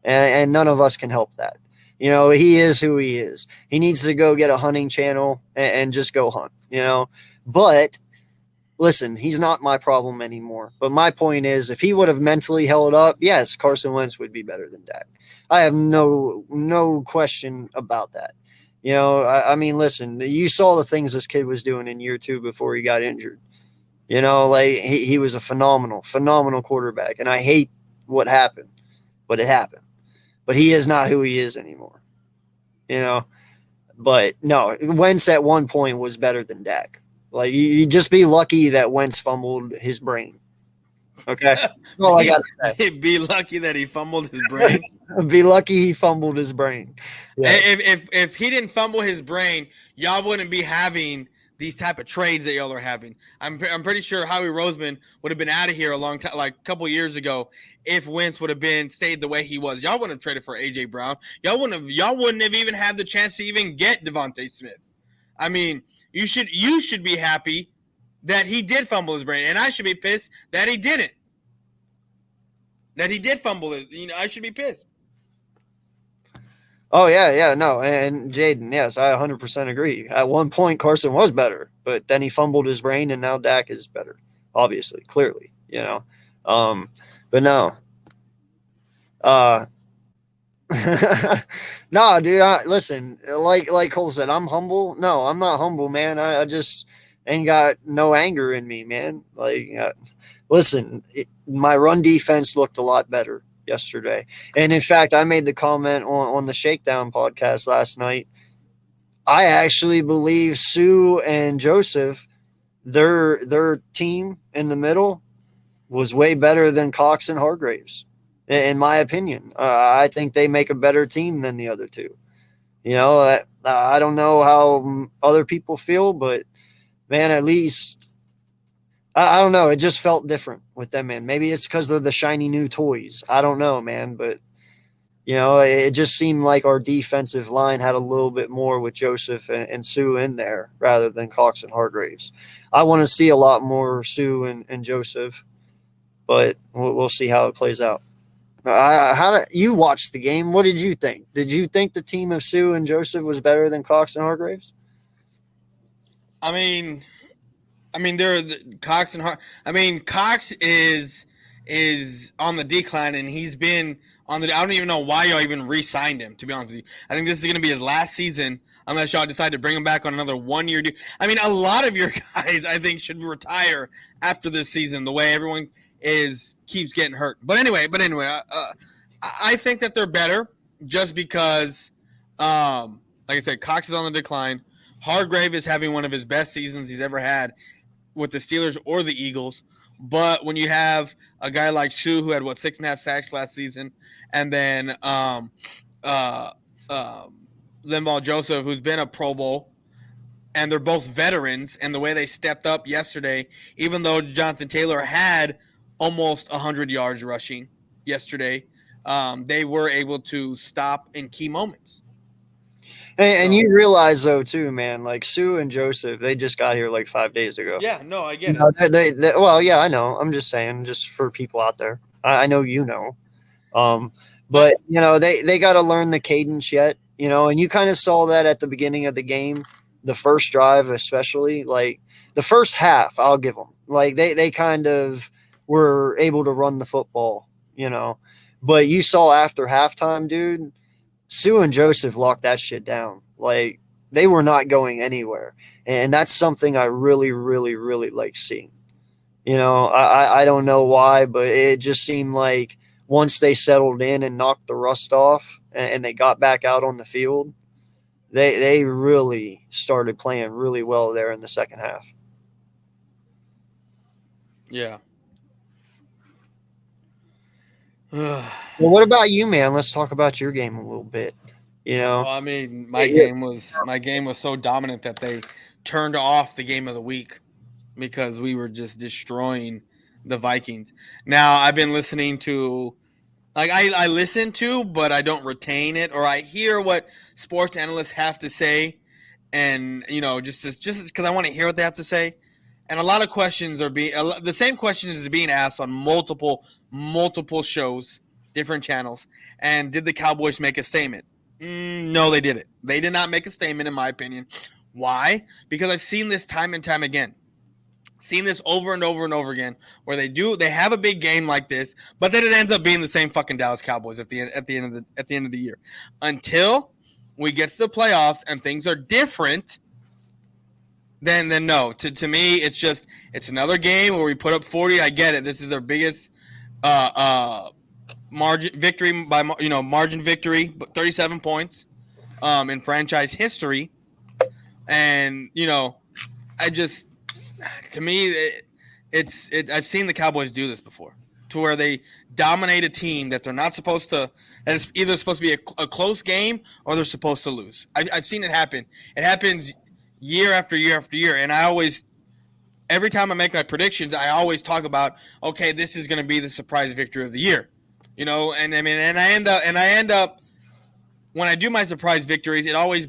And none of us can help that. He is who he is. He needs to go get a hunting channel and just go hunt, But, listen, he's not my problem anymore. But my point is, if he would have mentally held up, yes, Carson Wentz would be better than Dak. I have no question about that. Listen, you saw the things this kid was doing in year 2 before he got injured. He was a phenomenal quarterback. And I hate what happened, but it happened. But he is not who he is anymore. you know. But no, Wentz at one point was better than Dak. Like you just be lucky that Wentz fumbled his brain. Okay, that's all I gotta say. Be lucky that he fumbled his brain. Be lucky he fumbled his brain. Yeah. If he didn't fumble his brain, y'all wouldn't be having these type of trades that y'all are having. I'm pretty sure Howie Roseman would have been out of here a long time, like a couple years ago, if Wentz would have been stayed the way he was. Y'all wouldn't have traded for AJ Brown. Y'all wouldn't have even had the chance to even get Devontae Smith. I mean, you should be happy that he did fumble his brain, and I should be pissed that he didn't. That he did fumble it. I should be pissed. Oh, yeah, no. And Jaden, yes, I 100% agree. At one point, Carson was better, but then he fumbled his brain, and now Dak is better, obviously, clearly, But no. No, dude, listen, like Cole said, I'm humble. No, I'm not humble, man. I just ain't got no anger in me, man. Listen, my run defense looked a lot better yesterday. And in fact, I made the comment on the Shakedown podcast last night. I actually believe Sue and Joseph, their team in the middle was way better than Cox and Hargraves, in my opinion. I think they make a better team than the other two. I don't know how other people feel, but man, at least I don't know. It just felt different with them, man. Maybe it's because of the shiny new toys. I don't know, man. But, it just seemed like our defensive line had a little bit more with Joseph and Sue in there rather than Cox and Hargraves. I want to see a lot more Sue and Joseph, but we'll see how it plays out. You watched the game. What did you think? Did you think the team of Sue and Joseph was better than Cox and Hargraves? I mean, they're Cox and Cox is on the decline, and he's been on the. I don't even know why y'all even re-signed him. To be honest with you, I think this is going to be his last season unless y'all decide to bring him back on another 1 year deal. I mean, a lot of your guys, I think, should retire after this season. The way everyone keeps getting hurt. But anyway, I think that they're better just because, like I said, Cox is on the decline. Hargrave is having one of his best seasons he's ever had with the Steelers or the Eagles. But when you have a guy like Sue who had 6.5 sacks last season, and then Linval Joseph, who's been a Pro Bowl, and they're both veterans, and the way they stepped up yesterday, even though Jonathan Taylor had almost 100 yards rushing yesterday, they were able to stop in key moments. And you realize, though, too, man, like Sue and Joseph, they just got here like 5 days ago. Yeah, no, I get it. They, well, yeah, I know. I'm just saying, just for people out there. I know you know. But, they got to learn the cadence yet, and you kind of saw that at the beginning of the game, the first drive especially. Like, the first half, I'll give them. Like, they kind of were able to run the football, But you saw after halftime, dude, Sue and Joseph locked that shit down. Like, they were not going anywhere. And that's something I really, really, really like seeing. I don't know why, but it just seemed like once they settled in and knocked the rust off and they got back out on the field, they really started playing really well there in the second half. Yeah. Well, what about you, man? Let's talk about your game a little bit. Well, I mean, my game was so dominant that they turned off the game of the week because we were just destroying the Vikings. Now, I've been listening to, like, I listen to, but I don't retain it, or I hear what sports analysts have to say, and just because I want to hear what they have to say. And a lot of questions are the same question is being asked on multiple shows, different channels. And did the Cowboys make a statement? No, they didn't. They did not make a statement, in my opinion. Why? Because I've seen this time and time again. Seen this over and over and over again, where they have a big game like this, but then it ends up being the same fucking Dallas Cowboys at the end of the year. Until we get to the playoffs and things are different. Then no. To me, it's another game where we put up 40. I get it. This is their biggest margin victory but 37 points. in franchise history. And, to me, I've seen the Cowboys do this before, to where they dominate a team that they're not supposed to, that it's either supposed to be a close game or they're supposed to lose. I've seen it happen. It happens year after year after year. And every time I make my predictions, I always talk about, okay, this is going to be the surprise victory of the year, and I end up, when I do my surprise victories, it always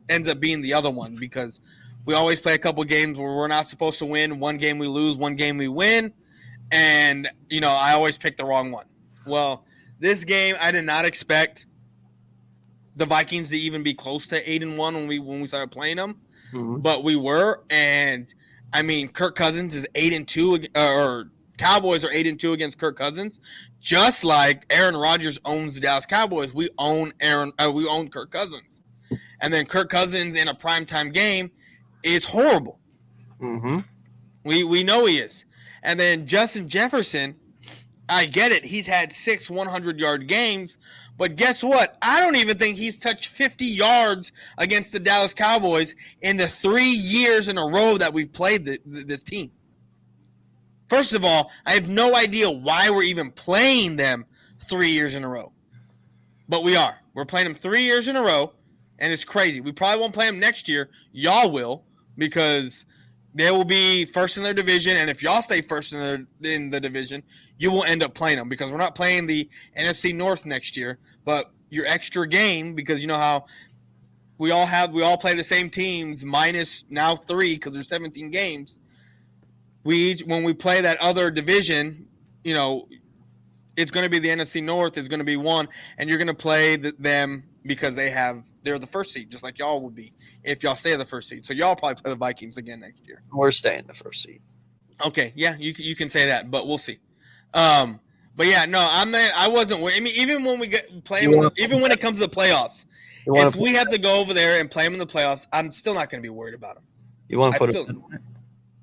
ends up being the other one, because we always play a couple games where we're not supposed to win. One game we lose, one game we win, and I always pick the wrong one. Well, this game I did not expect the Vikings to even be close to 8-1 when we started playing them, but we were. And I mean, Kirk Cousins is 8-2, or Cowboys are 8-2 against Kirk Cousins, just like Aaron Rodgers owns the Dallas Cowboys. We own Kirk Cousins, and then Kirk Cousins in a primetime game is horrible. Mm-hmm. We know he is. And then Justin Jefferson, I get it. He's had 6 100-yard games, but guess what? I don't even think he's touched 50 yards against the Dallas Cowboys in the 3 years in a row that we've played this team. First of all, I have no idea why we're even playing them 3 years in a row. But we are. We're playing them 3 years in a row, and it's crazy. We probably won't play them next year. Y'all will, because they will be first in their division, and if y'all stay first in the division, you will end up playing them, because we're not playing the NFC North next year. But your extra game, because you know how we all play the same teams minus now 3, because there's 17 games. When we play that other division, it's going to be the NFC North is going to be one, and you're going to play them because they're the first seed, just like y'all would be if y'all stay the first seed. So y'all probably play the Vikings again next year. We're staying the first seed. Okay, yeah, you can say that, but we'll see. But yeah, no, I wasn't. I mean, even when we get playing, even when it comes to the playoffs, if we have to go over there and play them in the playoffs, I'm still not going to be worried about them. You want to put a bet on it?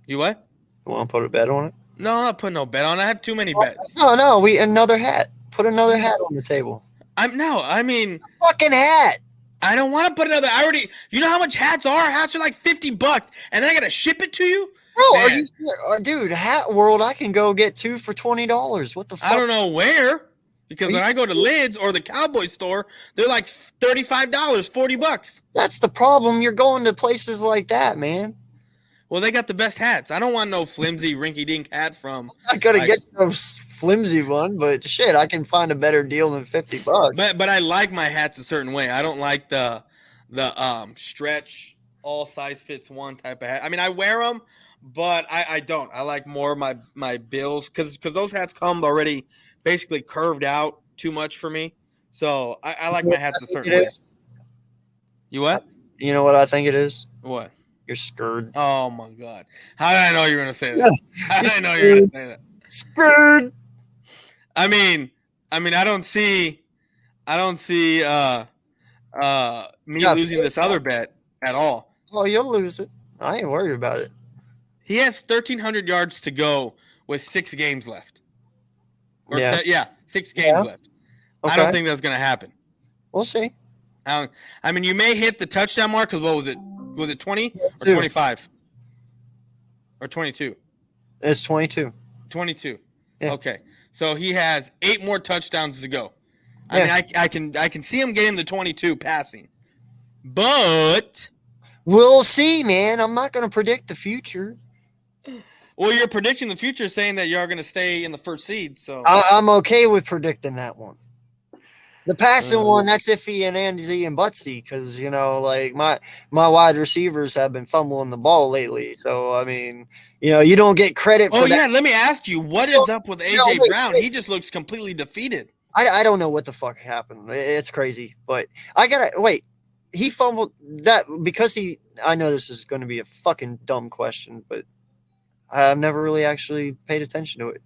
You what? You want to put a bet on it? No, I'm not putting no bet on it. I have too many bets. No, another hat. Put another hat on the table. I mean, fucking hat. I don't want to put another. You know how much hats are? Hats are like $50, and then I gotta ship it to you. Bro, are you, dude? Hat World, I can go get 2 for $20. What the fuck? I don't know where, because when I go to Lids or the Cowboy store, they're like $35, $40. That's the problem. You're going to places like that, man. Well, they got the best hats. I don't want no flimsy, rinky-dink hat from. I gotta get no flimsy one, but shit, I can find a better deal than $50. But I like my hats a certain way. I don't like the stretch, all size fits one type of hat. I mean, I wear them, but I don't. I like more my bills, because those hats come already basically curved out too much for me. So I like my hats a certain way. You what? You know what I think it is? What? You're scared. Oh my God! How did I know you were gonna say that? How did I know you were gonna say that? Scared. I mean, I don't see me losing this other bet at all. Oh, you'll lose it. I ain't worried about it. He has 1,300 yards to go with 6 games left. Yeah. 6 games left. Okay. I don't think that's gonna happen. We'll see. I mean, you may hit the touchdown mark, because what was it? Was it 20 or 25? Or 22? It's 22. 22. Yeah. Okay. So he has 8 more touchdowns to go. I mean, I can see him getting the 22 passing. But we'll see, man. I'm not going to predict the future. Well, you're predicting the future, saying that you're going to stay in the first seed. So I'm okay with predicting that one. The passing one, that's iffy and Andy and Butsy, because, like my wide receivers have been fumbling the ball lately. So, I mean, you don't get credit for that. Oh, yeah, let me ask you, what is up with A.J. Brown? He just looks completely defeated. I don't know what the fuck happened. It's crazy. But I got to – wait. He fumbled that because I know this is going to be a fucking dumb question, but I've never really actually paid attention to it.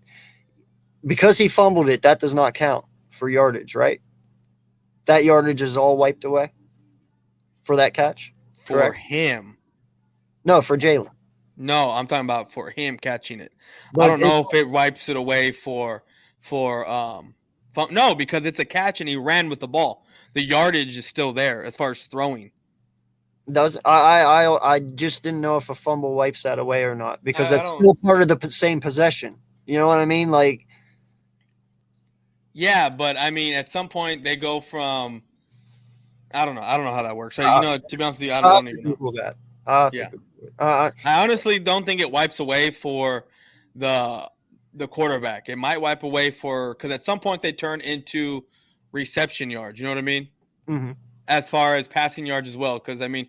Because he fumbled it, that does not count for yardage, right? That yardage is all wiped away for that catch? For him. No, for Jalen. No, I'm talking about for him catching it. But I don't know if it wipes it away for No, because it's a catch and he ran with the ball. The yardage is still there as far as throwing. I just didn't know if a fumble wipes that away or not, because that's still part of the same possession. You know what I mean? Like, yeah, but I mean, at some point they go from. I don't know how that works. To be honest with you, I don't even know. That. I honestly don't think it wipes away for the quarterback. It might wipe away because at some point they turn into reception yards. You know what I mean? Mm-hmm. As far as passing yards as well, because I mean,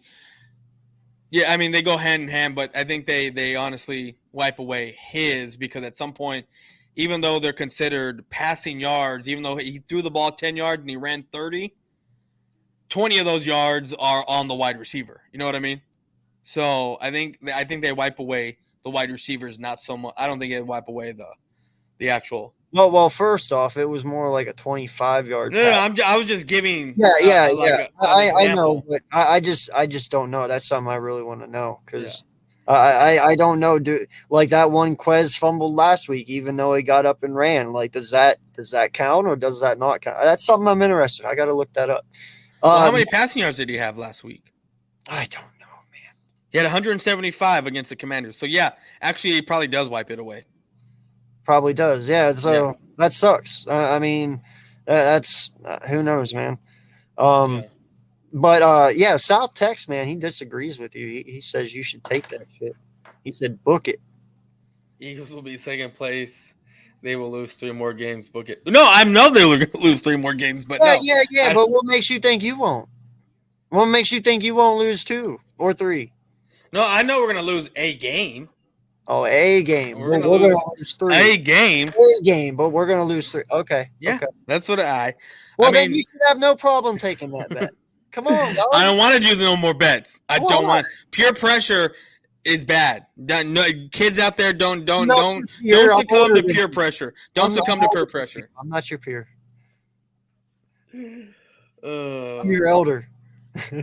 they go hand in hand, but I think they honestly wipe away his, because at some point, even though they're considered passing yards, even though he threw the ball 10 yards and he ran 30, 20 of those yards are on the wide receiver. You know what I mean? So I think they wipe away the wide receivers, not so much. I don't think they wipe away the actual. Well, first off, it was more like a 25-yard. No, I was just giving. I know, but I just don't know. That's something I really want to know, because I don't know. Like that one Quez fumbled last week, even though he got up and ran. Like, does that count, or does that not count? That's something I'm interested. I got to look that up. How many passing yards did he have last week? I don't know, man. He had 175 against the Commanders. So yeah, actually, he probably does wipe it away. Probably does, yeah. So that sucks. I mean, that's who knows, man. But South Tex, man, he disagrees with you. He says you should take that shit. He said book it. Eagles will be second place. They will lose 3 more games. Book it. No, I know they will lose 3 more games, but yeah. But what makes you think you won't? What makes you think you won't lose 2 or 3? No, I know we're gonna lose a game. Oh, a game. We're gonna lose 3. A game, but we're gonna lose 3. Okay. Yeah, okay. That's what I. Well, then you should have no problem taking that bet. Come on, dog. I don't want to do no more bets. I don't want. Peer pressure is bad. No, kids out there, don't succumb to peer pressure. Don't succumb to peer pressure. I'm not your peer. I'm your elder.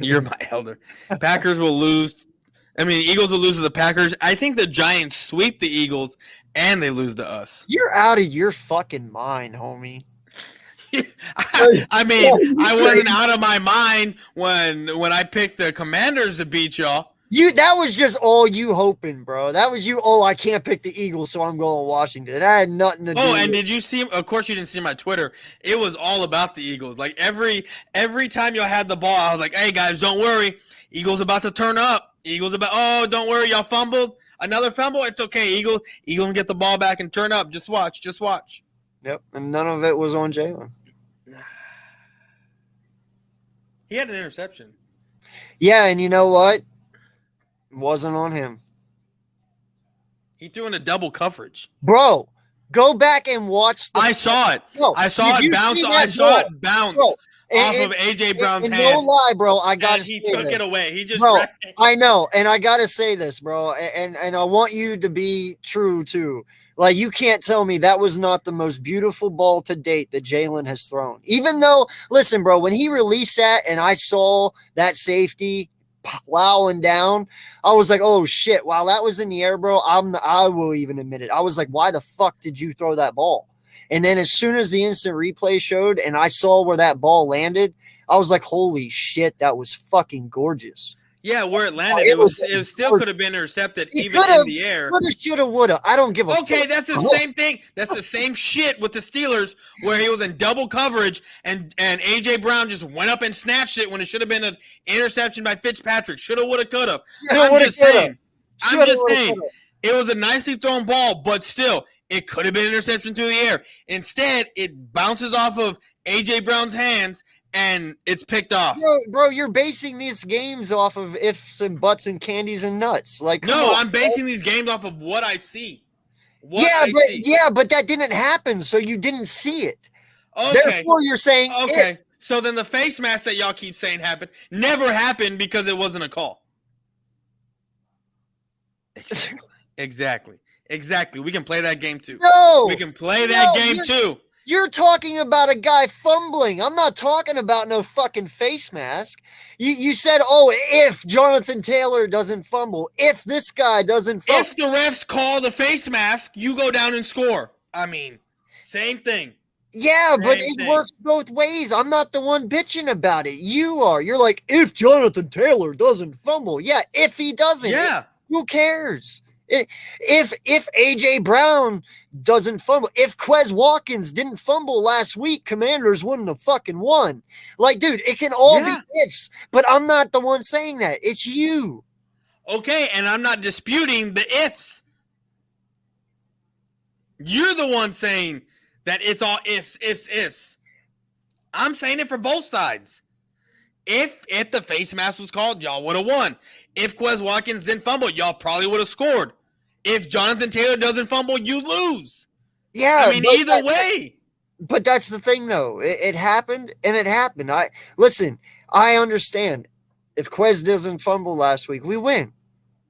You're my elder. Packers will lose. Eagles will lose to the Packers. I think the Giants sweep the Eagles and they lose to us. You're out of your fucking mind, homie. I wasn't out of my mind when I picked the Commanders to beat y'all. That was just all you hoping, bro. That was you. Oh, I can't pick the Eagles, so I'm going to Washington. That had nothing to do. Oh, and did you see? Of course, you didn't see my Twitter. It was all about the Eagles. Like every time y'all had the ball, I was like, "Hey guys, don't worry. Eagles about to turn up. Oh, don't worry, y'all fumbled. Another fumble. It's okay. Eagles get the ball back and turn up. Just watch. Yep, and none of it was on Jalen. He had an interception. Yeah, and you know what? It wasn't on him. He threw in a double coverage. Bro, go back and watch. I saw it. I saw it bounce. Off of A.J. Brown's hands. No lie, bro. I got to say he took it away. He just I know, and I got to say this, bro, and I want you to be true, too. Like, you can't tell me that was not the most beautiful ball to date that Jalen has thrown. Even though, listen, bro, when he released that and I saw that safety plowing down, I was like, oh, shit. While that was in the air, bro, I will even admit it. I was like, why the fuck did you throw that ball? And then as soon as the instant replay showed and I saw where that ball landed, I was like, holy shit, that was fucking gorgeous. Yeah, where it landed, it still could have been intercepted even in the air. Coulda, shoulda, woulda. I don't give a fuck. Okay, that's the same thing. That's the same shit with the Steelers, where he was in double coverage and A.J. Brown just went up and snatched it when it should have been an interception by Fitzpatrick. Shoulda, woulda, coulda. I'm just saying. It was a nicely thrown ball, but still, it could have been an interception through the air. Instead, it bounces off of A.J. Brown's hands, and it's picked off. Bro, you're basing these games off of ifs and buts and candies and nuts. Like, no, I'm basing these games off of what I see. But that didn't happen, so you didn't see it. Okay. Therefore, you're saying okay. So then the face mask that y'all keep saying happened never happened because it wasn't a call. Exactly. We can play that game too. No, we can play that game too. You're talking about a guy fumbling. I'm not talking about no fucking face mask. You said, oh, if Jonathan Taylor doesn't fumble, if this guy doesn't fumble. If the refs call the face mask, you go down and score. I mean, same thing. Yeah, but Same it thing. works both ways. I'm not the one bitching about it. You are. You're like, if Jonathan Taylor doesn't fumble. Yeah, if he doesn't. Yeah. Who cares? If AJ Brown doesn't fumble, if Quez Watkins didn't fumble last week, Commanders wouldn't have fucking won. Like, dude, it can all be ifs, but I'm not the one saying that. It's you. Okay, and I'm not disputing the ifs. You're the one saying that it's all ifs. I'm saying it for both sides. If the face mask was called, y'all would have won. If Quez Watkins didn't fumble, y'all probably would have scored. If Jonathan Taylor doesn't fumble, you lose. Yeah. I mean, either way. But that's the thing, though. It happened, and it happened. I understand. If Quez doesn't fumble last week, we win.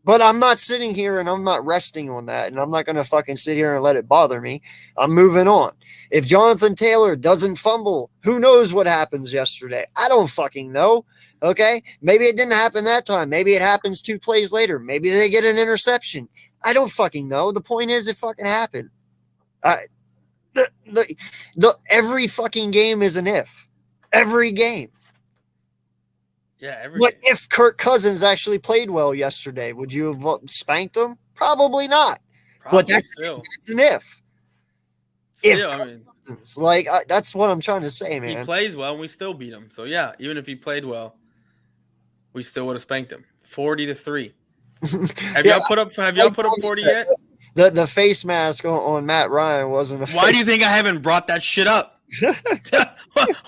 But I'm not sitting here and I'm not resting on that, and I'm not going to fucking sit here and let it bother me. I'm moving on. If Jonathan Taylor doesn't fumble, who knows what happens yesterday? I don't fucking know. Okay? Maybe it didn't happen that time. Maybe it happens 2 plays later. Maybe they get an interception. I don't fucking know. The point is, it fucking happened. Every fucking game is an if. Every game. Yeah, What if Kirk Cousins actually played well yesterday? Would you have spanked him? Probably not. Probably But that's an if. Still, I mean, Like, that's what I'm trying to say, man. he plays well and we still beat him. So yeah, even if he played well, we still would have spanked him 40-3. Have y'all put up 40 yet? The face mask on Matt Ryan wasn't a Why do you think I haven't brought that shit up?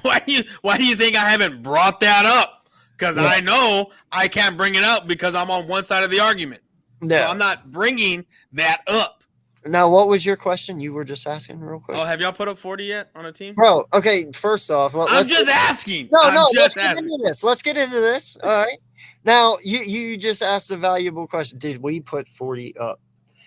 Why do you think I haven't brought that up? Because I know I can't bring it up because I'm on one side of the argument. No. So I'm not bringing that up. Now, what was your question? You were just asking real quick. Oh, have y'all put up 40 yet on a team? Bro, okay, first off, I'm just asking. Let's get into this. Let's get into this. All right. Now, you just asked a valuable question. Did we put 40 up?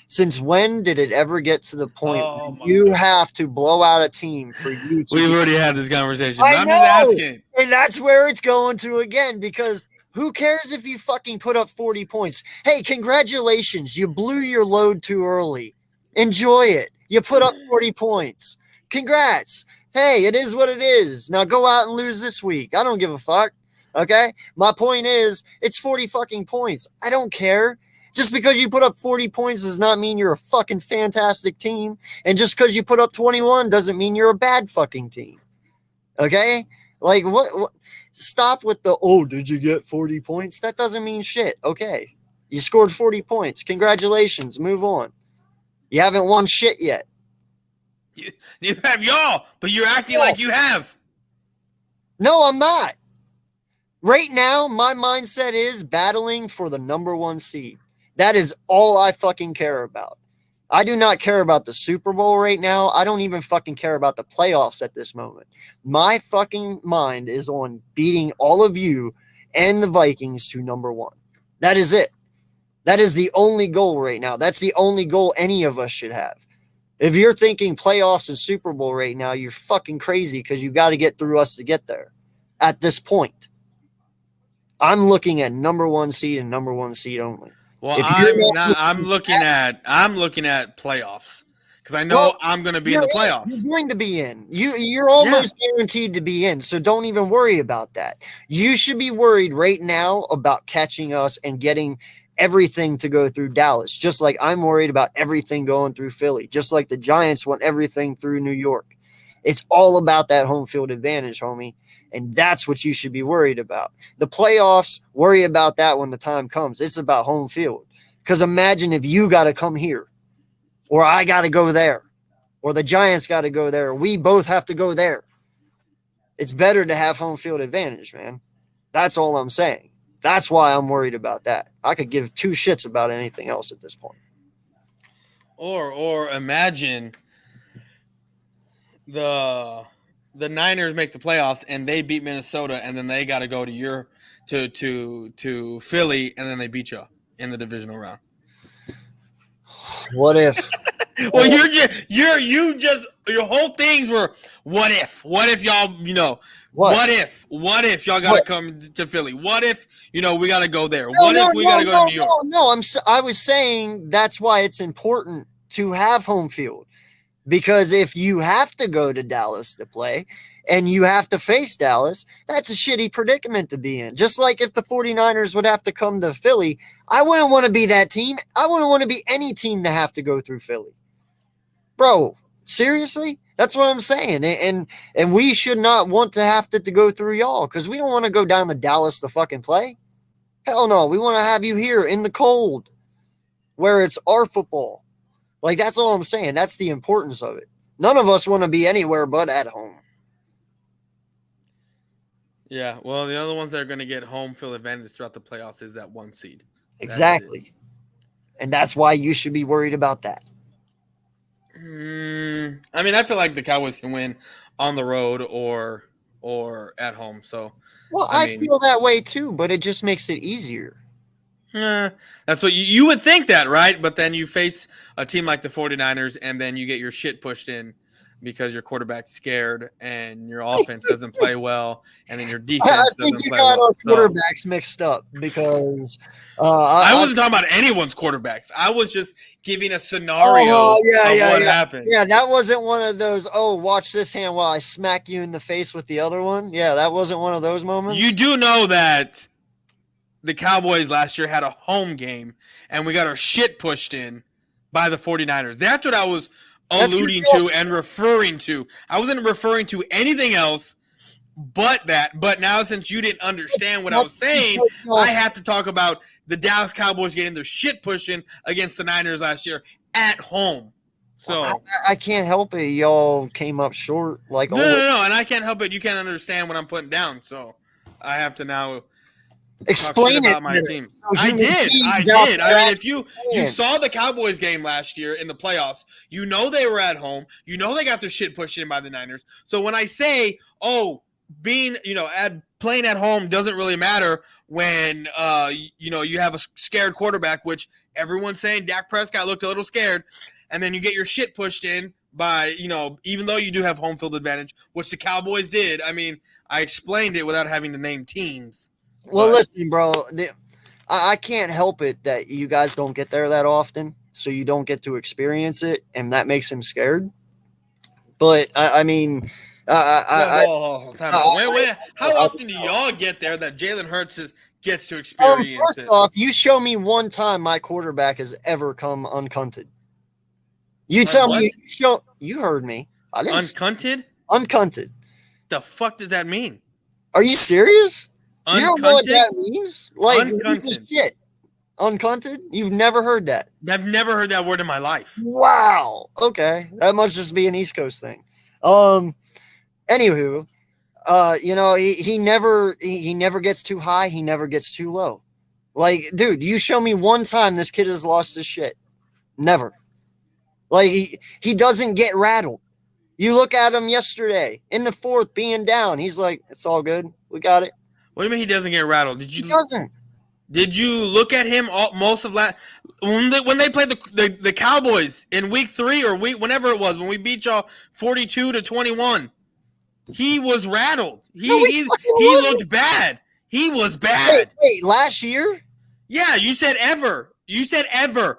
Since when did it ever get to the point where you have to blow out a team for you to We've already had this conversation. I I'm know. just asking. And that's where it's going to again, because who cares if you fucking put up 40 points? Hey, congratulations. You blew your load too early. Enjoy it. You put up 40 points. Congrats. Hey, it is what it is. Now go out and lose this week. I don't give a fuck. Okay? My point is, it's 40 fucking points. I don't care. Just because you put up 40 points does not mean you're a fucking fantastic team. And just because you put up 21 doesn't mean you're a bad fucking team. Okay? Like, what? Stop with the, did you get 40 points? That doesn't mean shit. Okay. You scored 40 points. Congratulations. Move on. You haven't won shit yet. You have y'all, but you're acting like you have. No, I'm not. Right now, my mindset is battling for the number 1 seed. That is all I fucking care about. I do not care about the Super Bowl right now. I don't even fucking care about the playoffs at this moment. My fucking mind is on beating all of you and the Vikings to number 1. That is it. That is the only goal right now. That's the only goal any of us should have. If you're thinking playoffs and Super Bowl right now, you're fucking crazy because you got to get through us to get there at this point. I'm looking at number 1 seed and number 1 seed only. Well, I'm looking at playoffs because I know I'm going to be in the playoffs. You're going to be in. You're almost guaranteed to be in, so don't even worry about that. You should be worried right now about catching us and getting everything to go through Dallas, just like I'm worried about everything going through Philly, just like the Giants want everything through New York. It's all about that home field advantage, homie. And that's what you should be worried about. The playoffs, worry about that when the time comes. It's about home field. Because imagine if you got to come here, or I got to go there, or the Giants got to go there, or we both have to go there. It's better to have home field advantage, man. That's all I'm saying. That's why I'm worried about that. I could give 2 shits about anything else at this point. Or imagine the Niners make the playoffs and they beat Minnesota, and then they got to go to Philly, and then they beat you in the divisional round. What if? Well, your whole things were what if y'all, what if y'all got to come to Philly? What if, we got to go there? What if we got to go to New York? No, I was saying that's why it's important to have home field. Because if you have to go to Dallas to play and you have to face Dallas, that's a shitty predicament to be in. Just like if the 49ers would have to come to Philly, I wouldn't want to be that team. I wouldn't want to be any team to have to go through Philly. Bro, seriously? That's what I'm saying. And we should not want to have to go through y'all because we don't want to go down to Dallas to fucking play. Hell no. We want to have you here in the cold where it's our football. Like, that's all I'm saying. That's the importance of it. None of us want to be anywhere but at home. Yeah, well, the other ones that are going to get home field advantage throughout the playoffs is that 1 seed. Exactly. And that's why you should be worried about that. I mean, I feel like the Cowboys can win on the road or at home. So, well, I feel that way too, but it just makes it easier. That's what you would think that, right? But then you face a team like the 49ers and then you get your shit pushed in because your quarterback's scared and your offense doesn't play well and then your defense doesn't play well. I think you got our quarterbacks mixed up because I wasn't talking about anyone's quarterbacks. I was just giving a scenario of what happened. Yeah, that wasn't one of those, watch this hand while I smack you in the face with the other one. Yeah, that wasn't one of those moments. You do know that the Cowboys last year had a home game, and we got our shit pushed in by the 49ers. That's what I was alluding to and referring to. I wasn't referring to anything else but that. But now since you didn't understand what I was saying, I have to talk about the Dallas Cowboys getting their shit pushed in against the Niners last year at home. So I can't help it. Y'all came up short. No, and I can't help it. You can't understand what I'm putting down. So I have to now explain about my team. I did. I mean, if you saw the Cowboys game last year in the playoffs, you know they were at home. You know they got their shit pushed in by the Niners. So when I say, being, playing at home doesn't really matter when, you have a scared quarterback, which everyone's saying Dak Prescott looked a little scared, and then you get your shit pushed in by, even though you do have home field advantage, which the Cowboys did. I mean, I explained it without having to name teams. Well, listen, bro, I can't help it that you guys don't get there that often, so you don't get to experience it, and that makes him scared. But, I mean, how often do y'all get there that Jalen Hurts gets to experience first it? off, you show me one time my quarterback has ever come uncunted. You tell me. You heard me. I didn't. Uncunted? Uncunted. The fuck does that mean? Are you serious? Uncunted? You don't know what that means? Like, uncunted. Shit. Uncunted? You've never heard that? I've never heard that word in my life. Wow. Okay. That must just be an East Coast thing. Anywho, he never gets too high. He never gets too low. Like, dude, you show me one time this kid has lost his shit. Never. Like, he doesn't get rattled. You look at him yesterday in the fourth being down. He's like, it's all good. We got it. What do you mean he doesn't get rattled? He doesn't. Did you look at him most of last when they played the Cowboys in week 3 or whenever it was when we beat y'all 42-21? He was rattled. He looked bad. He was bad. Wait, last year? Yeah, you said ever. You said ever,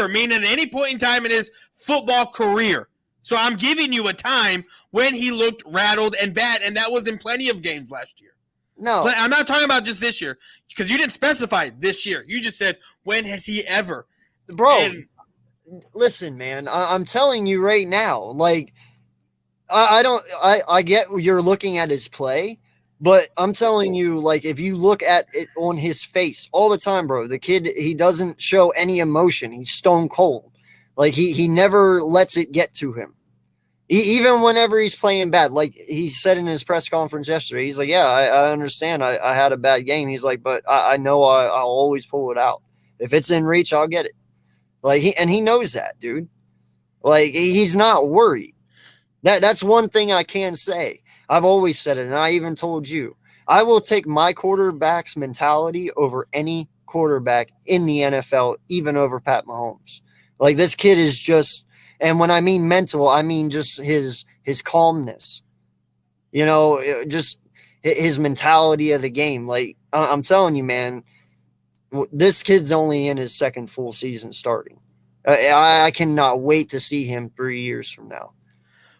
meaning at any point in time in his football career. So I'm giving you a time when he looked rattled and bad, and that was in plenty of games last year. No. I'm not talking about just this year because you didn't specify this year. You just said, when has he ever? Bro, listen, man, I'm telling you right now, like, I get you're looking at his play, but I'm telling you, like, if you look at it on his face all the time, bro, the kid, he doesn't show any emotion. He's stone cold. Like, he never lets it get to him. Even whenever he's playing bad, like he said in his press conference yesterday, he's like, yeah, I understand. I had a bad game. He's like, but I know I'll always pull it out. If it's in reach, I'll get it. Like, he knows that, dude. Like, he's not worried. That's one thing I can say. I've always said it, and I even told you. I will take my quarterback's mentality over any quarterback in the NFL, even over Pat Mahomes. Like, this kid is just... And when I mean mental, I mean just his calmness, just his mentality of the game. Like, I'm telling you, man, this kid's only in his second full season starting. I cannot wait to see him 3 years from now.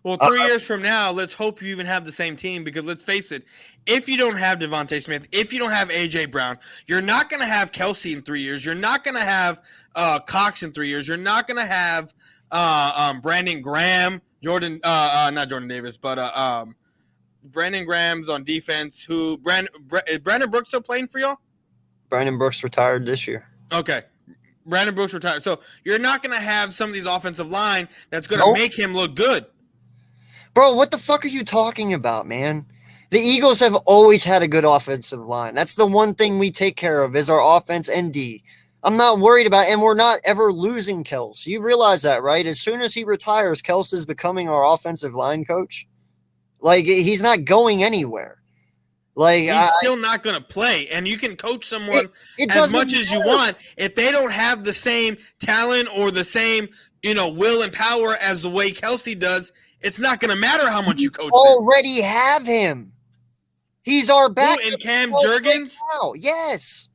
Well, 3 years from now, let's hope you even have the same team, because let's face it, if you don't have Devontae Smith, if you don't have A.J. Brown, you're not going to have Kelsey in 3 years. You're not going to have Cox in 3 years. You're not going to have Brandon Graham, not Jordan Davis, but Brandon Graham's on defense. Is Brandon Brooks still playing for y'all? Brandon Brooks retired this year. Okay. Brandon Brooks retired. So you're not going to have some of these offensive line that's going to make him look good. Bro, what the fuck are you talking about, man? The Eagles have always had a good offensive line. That's the one thing we take care of is our offense and D. I'm not worried about it, and we're not ever losing Kels. You realize that, right? As soon as he retires, Kels is becoming our offensive line coach. Like, he's not going anywhere. Like, he's still not going to play, and you can coach someone as much as you want. If they don't have the same talent or the same, will and power as the way Kelsey does, it's not going to matter how much you coach them. Already have him. He's our back. And Cam Jurgens? Right, yes.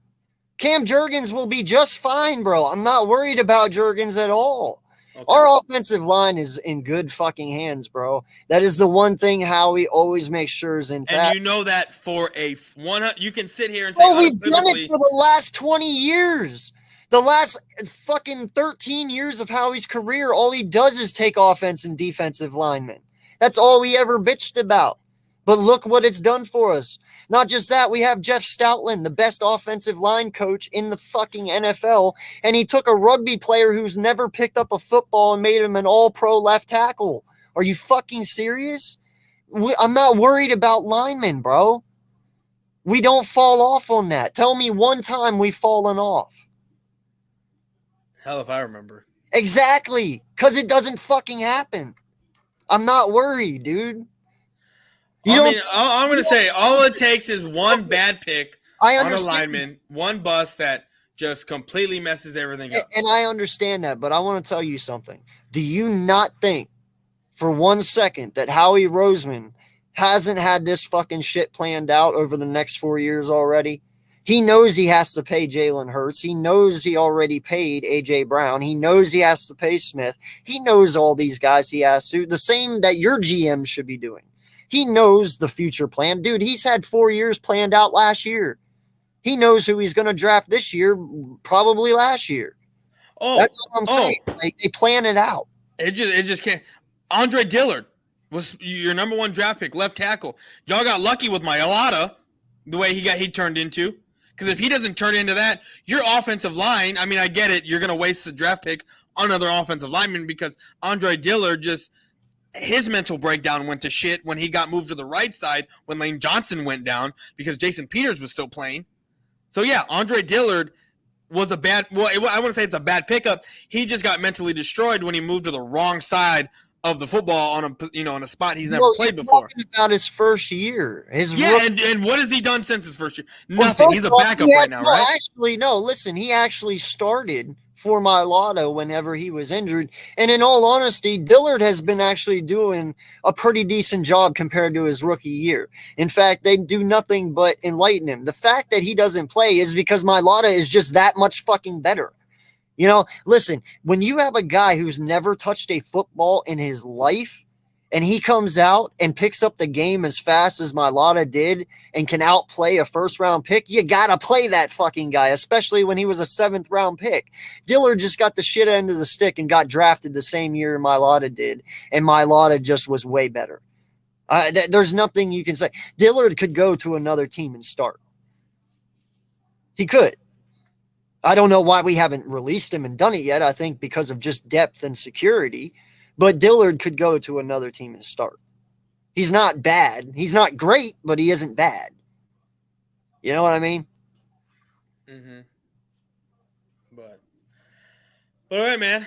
Cam Jurgens will be just fine, bro. I'm not worried about Jurgens at all. Okay. Our offensive line is in good fucking hands, bro. That is the one thing Howie always makes sure is intact. And you know that for you can sit here and say, we've done it for the last 20 years. The last fucking 13 years of Howie's career, all he does is take offense and defensive linemen. That's all we ever bitched about. But look what it's done for us. Not just that, we have Jeff Stoutland, the best offensive line coach in the fucking NFL, and he took a rugby player who's never picked up a football and made him an all-pro left tackle. Are you fucking serious? I'm not worried about linemen, bro. We don't fall off on that. Tell me one time we've fallen off. Hell if I remember. Exactly, because it doesn't fucking happen. I'm not worried, dude. I'm going to say all it takes is one bad pick on a lineman, one bust that just completely messes everything up. And I understand that, but I want to tell you something. Do you not think for 1 second that Howie Roseman hasn't had this fucking shit planned out over the next 4 years already? He knows he has to pay Jalen Hurts. He knows he already paid A.J. Brown. He knows he has to pay Smith. He knows all these guys he has to. The same that your GM should be doing. He knows the future plan. Dude, he's had 4 years planned out last year. He knows who he's going to draft this year, probably last year. That's all I'm saying. They plan it out. It just can't. Andre Dillard was your number one draft pick, left tackle. Y'all got lucky with Mailata, the way he turned into. Because if he doesn't turn into that, your offensive line, I mean, I get it. You're going to waste the draft pick on another offensive lineman because Andre Dillard his mental breakdown went to shit when he got moved to the right side when Lane Johnson went down because Jason Peters was still playing. So, yeah, Andre Dillard was I wouldn't say it's a bad pickup. He just got mentally destroyed when he moved to the wrong side of the football on a spot he's never played before. About his first year, and what has he done since his first year? Nothing. He's a backup right now, right? Actually, no. Listen, he actually started for Mailata whenever he was injured, and in all honesty, Dillard has been actually doing a pretty decent job compared to his rookie year. In fact, they do nothing but enlighten him. The fact that he doesn't play is because Mailata is just that much fucking better. Listen, when you have a guy who's never touched a football in his life and he comes out and picks up the game as fast as Mailata did and can outplay a first-round pick, you got to play that fucking guy, especially when he was a seventh-round pick. Dillard just got the shit end of the stick and got drafted the same year Mailata did, and Mailata just was way better. There's nothing you can say. Dillard could go to another team and start. He could. I don't know why we haven't released him and done it yet. I think because of just depth and security. But Dillard could go to another team and start. He's not bad. He's not great, but he isn't bad. You know what I mean? Mm-hmm. But all right, man.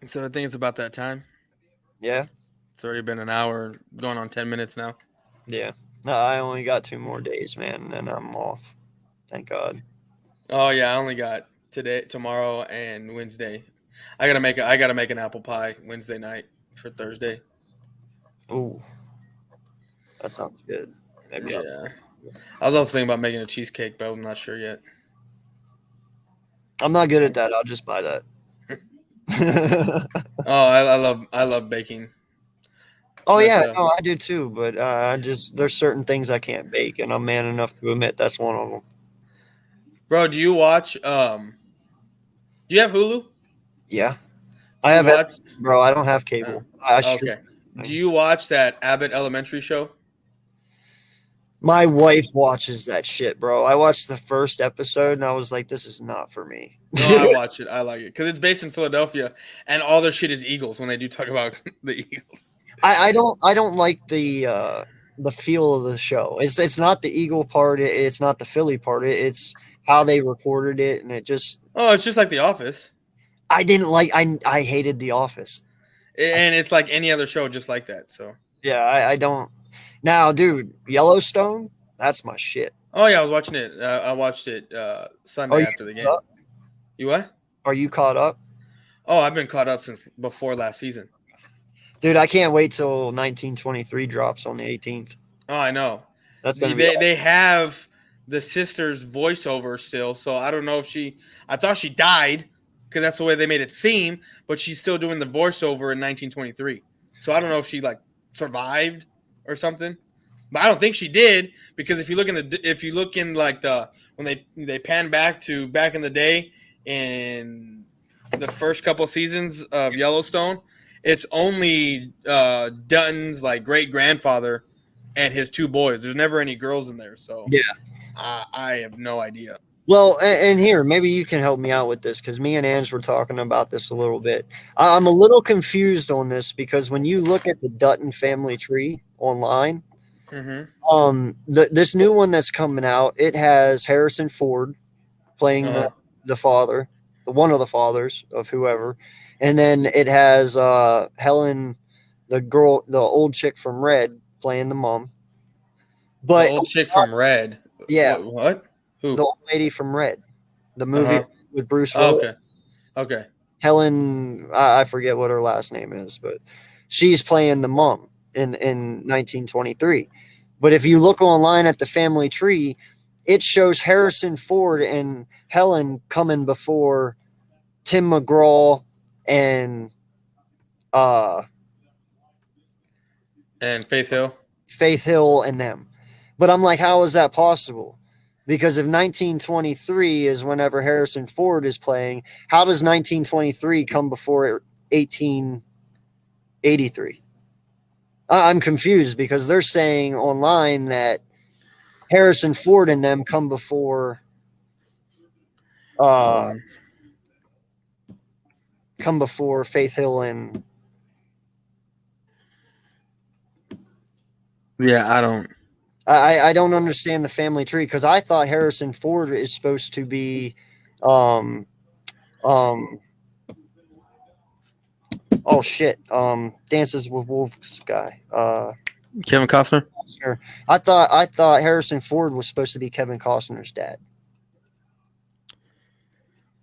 So I think it's about that time. Yeah. It's already been an hour, going on 10 minutes now. Yeah. No, I only got 2 more days, man, and then I'm off. Thank God. Oh yeah, I only got today, tomorrow, and Wednesday. I gotta make an apple pie Wednesday night for Thursday. Ooh, that sounds good. Maybe yeah, I was also thinking about making a cheesecake, but I'm not sure yet. I'm not good at that. I'll just buy that. I love baking. Oh That's, yeah, no, I do too. But I just there's certain things I can't bake, and I'm man enough to admit that's one of them. Bro, do you watch? Do you have Hulu? Yeah, Do I you have, watch? bro. I don't have cable. I stream. Okay. Do you watch that Abbott Elementary show? My wife watches that shit, bro. I watched the first episode and I was like, this is not for me. No, I watch it. I like it because it's based in Philadelphia, and all their shit is Eagles. When they do talk about the Eagles, I don't like the feel of the show. It's not the Eagle part. It's not the Philly part. It's how they recorded it, and it just it's just like The Office, I didn't like. I hated The Office. and it's like any other show, just like that. So Yeah, I don't. Now, dude, Yellowstone, that's my shit. oh yeah, I was watching it. I watched it Sunday you after the game. caught up? You what? Are you caught up? Oh, I've been caught up since before last season. Dude, I can't wait till 1923 drops on the 18th. Oh, I know. That's gonna be They have the sister's voiceover still, so I don't know if I thought she died because that's the way they made it seem, but she's still doing the voiceover in 1923. So I don't know if she like survived or something, but I don't think she did because if you look in like when they pan back to back in the day in the first couple seasons of Yellowstone, it's only Dutton's like great grandfather and his two boys. There's never any girls in there, so Yeah. I have no idea. Well, and here, maybe you can help me out with this because me and Ange were talking about this a little bit. I'm a little confused on this because when you look at the Dutton family tree online, this new one that's coming out, it has Harrison Ford playing the father, one of the fathers of whoever, and then it has Helen, the old chick from Red, playing the mom. But the old chick from Red. Yeah. What? Who? The old lady from Red, the movie with Bruce Willis. Okay. Helen, I forget what her last name is, but she's playing the mom in 1923. But if you look online at the family tree, it shows Harrison Ford and Helen coming before Tim McGraw and Faith Hill. Faith Hill and them. But I'm like, how is that possible? Because if 1923 is whenever Harrison Ford is playing, how does 1923 come before 1883? I'm confused because they're saying online that Harrison Ford and them come before Faith Hill and Yeah, I don't understand the family tree because I thought Harrison Ford is supposed to be Dances with Wolves guy. Kevin Costner. I thought Harrison Ford was supposed to be Kevin Costner's dad.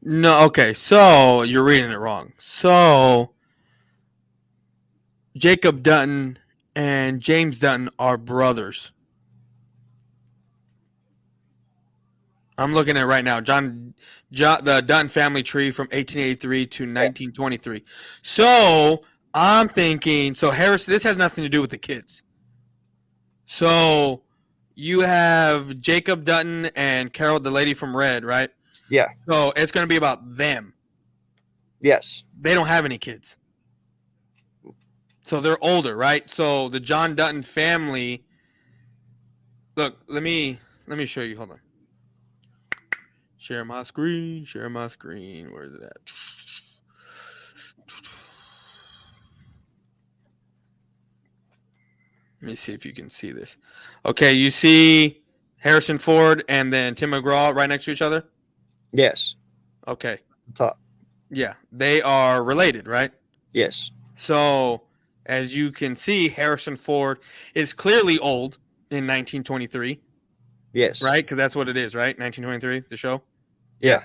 No, okay, so you're reading it wrong. So Jacob Dutton and James Dutton are brothers. I'm looking at it right now. John, the Dutton family tree from 1883 to 1923. So I'm thinking, Harris, this has nothing to do with the kids. So you have Jacob Dutton and Carol, the lady from Red, right? Yeah. So it's going to be about them. Yes. They don't have any kids. So they're older, right? So the John Dutton family. Look, let me show you. Hold on. Share my screen. Where is it at? Let me see if you can see this. Okay, you see Harrison Ford and then Tim McGraw right next to each other? Yes. Okay. Top. Yeah, they are related, right? Yes. So, as you can see, Harrison Ford is clearly old in 1923. Yes. Right? Because that's what it is, right? 1923, the show? Yeah.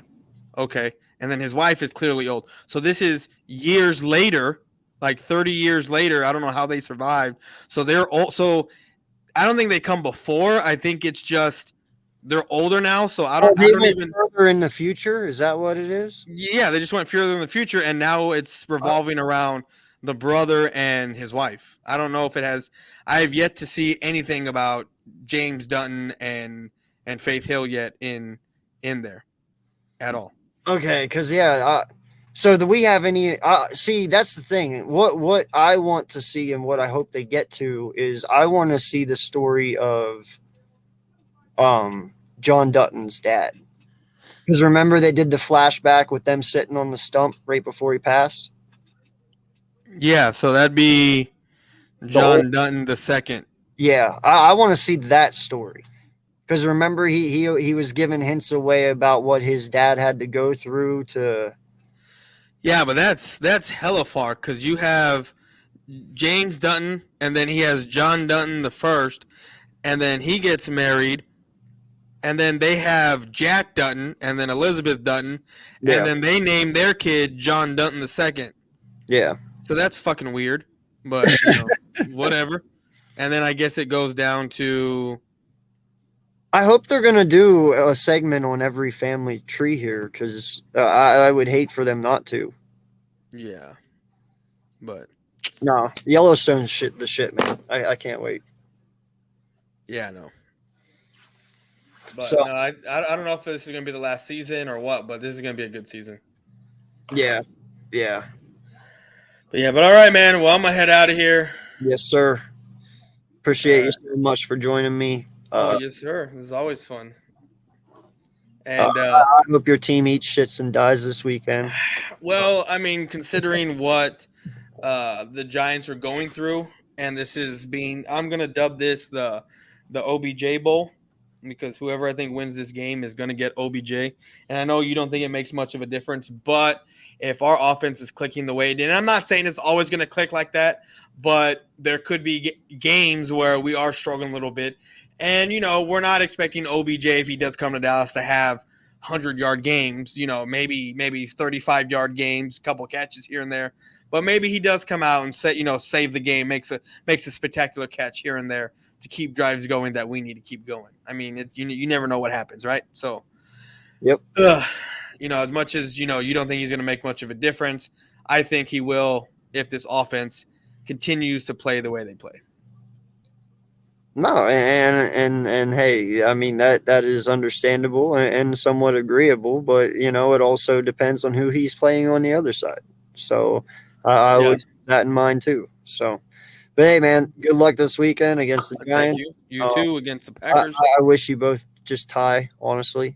Okay. And then his wife is clearly old. So this is years later, like 30 years later. I don't know how they survived. So they're old. So I don't think they come before. I think it's just they're older now, so I Oh, don't they went even. further in the future. Is that what it is? Yeah, they just went further in the future, and now it's revolving around the brother and his wife. I don't know if it has. I have yet to see anything about James Dutton and Faith Hill yet in there at all. Okay, because so do we have any? See, that's the thing. What I want to see and what I hope they get to is I want to see the story of John Dutton's dad. Because remember they did the flashback with them sitting on the stump right before he passed. Yeah, so that'd be John Dutton the second. Yeah, I want to see that story. Because remember he was giving hints away about what his dad had to go through to. Yeah, but that's hella far because you have James Dutton and then he has John Dutton the first, and then he gets married, and then they have Jack Dutton and then Elizabeth Dutton, and then they name their kid John Dutton the second. Yeah. So that's fucking weird, but whatever. And then I guess it goes down to. I hope they're gonna do a segment on every family tree here because I would hate for them not to. Yeah, but no, Yellowstone's the shit, man. I can't wait. Yeah, no. But So, no, I don't know if this is gonna be the last season or what, but this is gonna be a good season. Yeah. But all right, man. Well, I'm gonna head out of here. Yes, sir. Appreciate you so much for joining me. Yes, sir. This is always fun. And I hope your team eats shits and dies this weekend. Well, I mean, considering what the Giants are going through, and this is I'm gonna dub this the OBJ Bowl because whoever I think wins this game is gonna get OBJ. And I know you don't think it makes much of a difference, but if our offense is clicking the way it did, and I'm not saying it's always gonna click like that, but there could be games where we are struggling a little bit. And, we're not expecting OBJ, if he does come to Dallas, to have 100-yard games, maybe 35-yard games, a couple catches here and there. But maybe he does come out and save the game, makes a spectacular catch here and there to keep drives going that we need to keep going. I mean, you never know what happens, right? So, yep. As much as, you don't think he's going to make much of a difference, I think he will if this offense continues to play the way they play. No, and hey, I mean that is understandable and somewhat agreeable, but it also depends on who he's playing on the other side. So I would keep that in mind too. So, but hey, man, good luck this weekend against the Giants. You too against the Packers. I wish you both just tie. Honestly,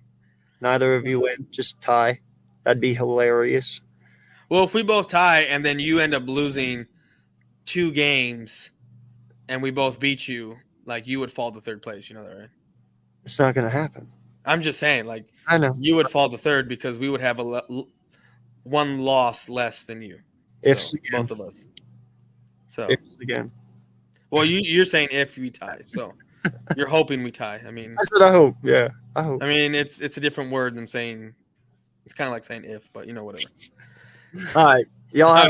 neither of you win, just tie. That'd be hilarious. Well, if we both tie and then you end up losing 2 games, and we both beat you. Like, you would fall to third place. You know that, right? It's not going to happen. I'm just saying, I know. You would fall to third because we would have one loss less than you. Both of us. So, again. Well, you're saying if we tie. So, you're hoping we tie. I mean. I said I hope. Yeah, I hope. I mean, it's a different word than saying – it's kind of like saying if, but, whatever. All right. Y'all have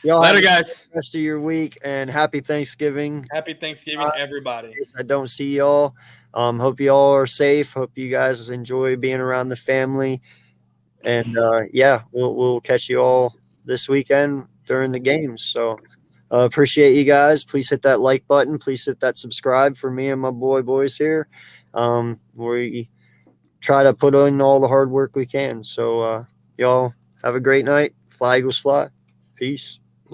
Later, guys. The rest of your week and happy Thanksgiving. Happy Thanksgiving, everybody. I don't see y'all. Hope y'all are safe. Hope you guys enjoy being around the family. And we'll catch you all this weekend during the games. So appreciate you guys. Please hit that like button. Please hit that subscribe for me and my boys here. We try to put in all the hard work we can. So y'all have a great night. Fly Eagles fly. Peace.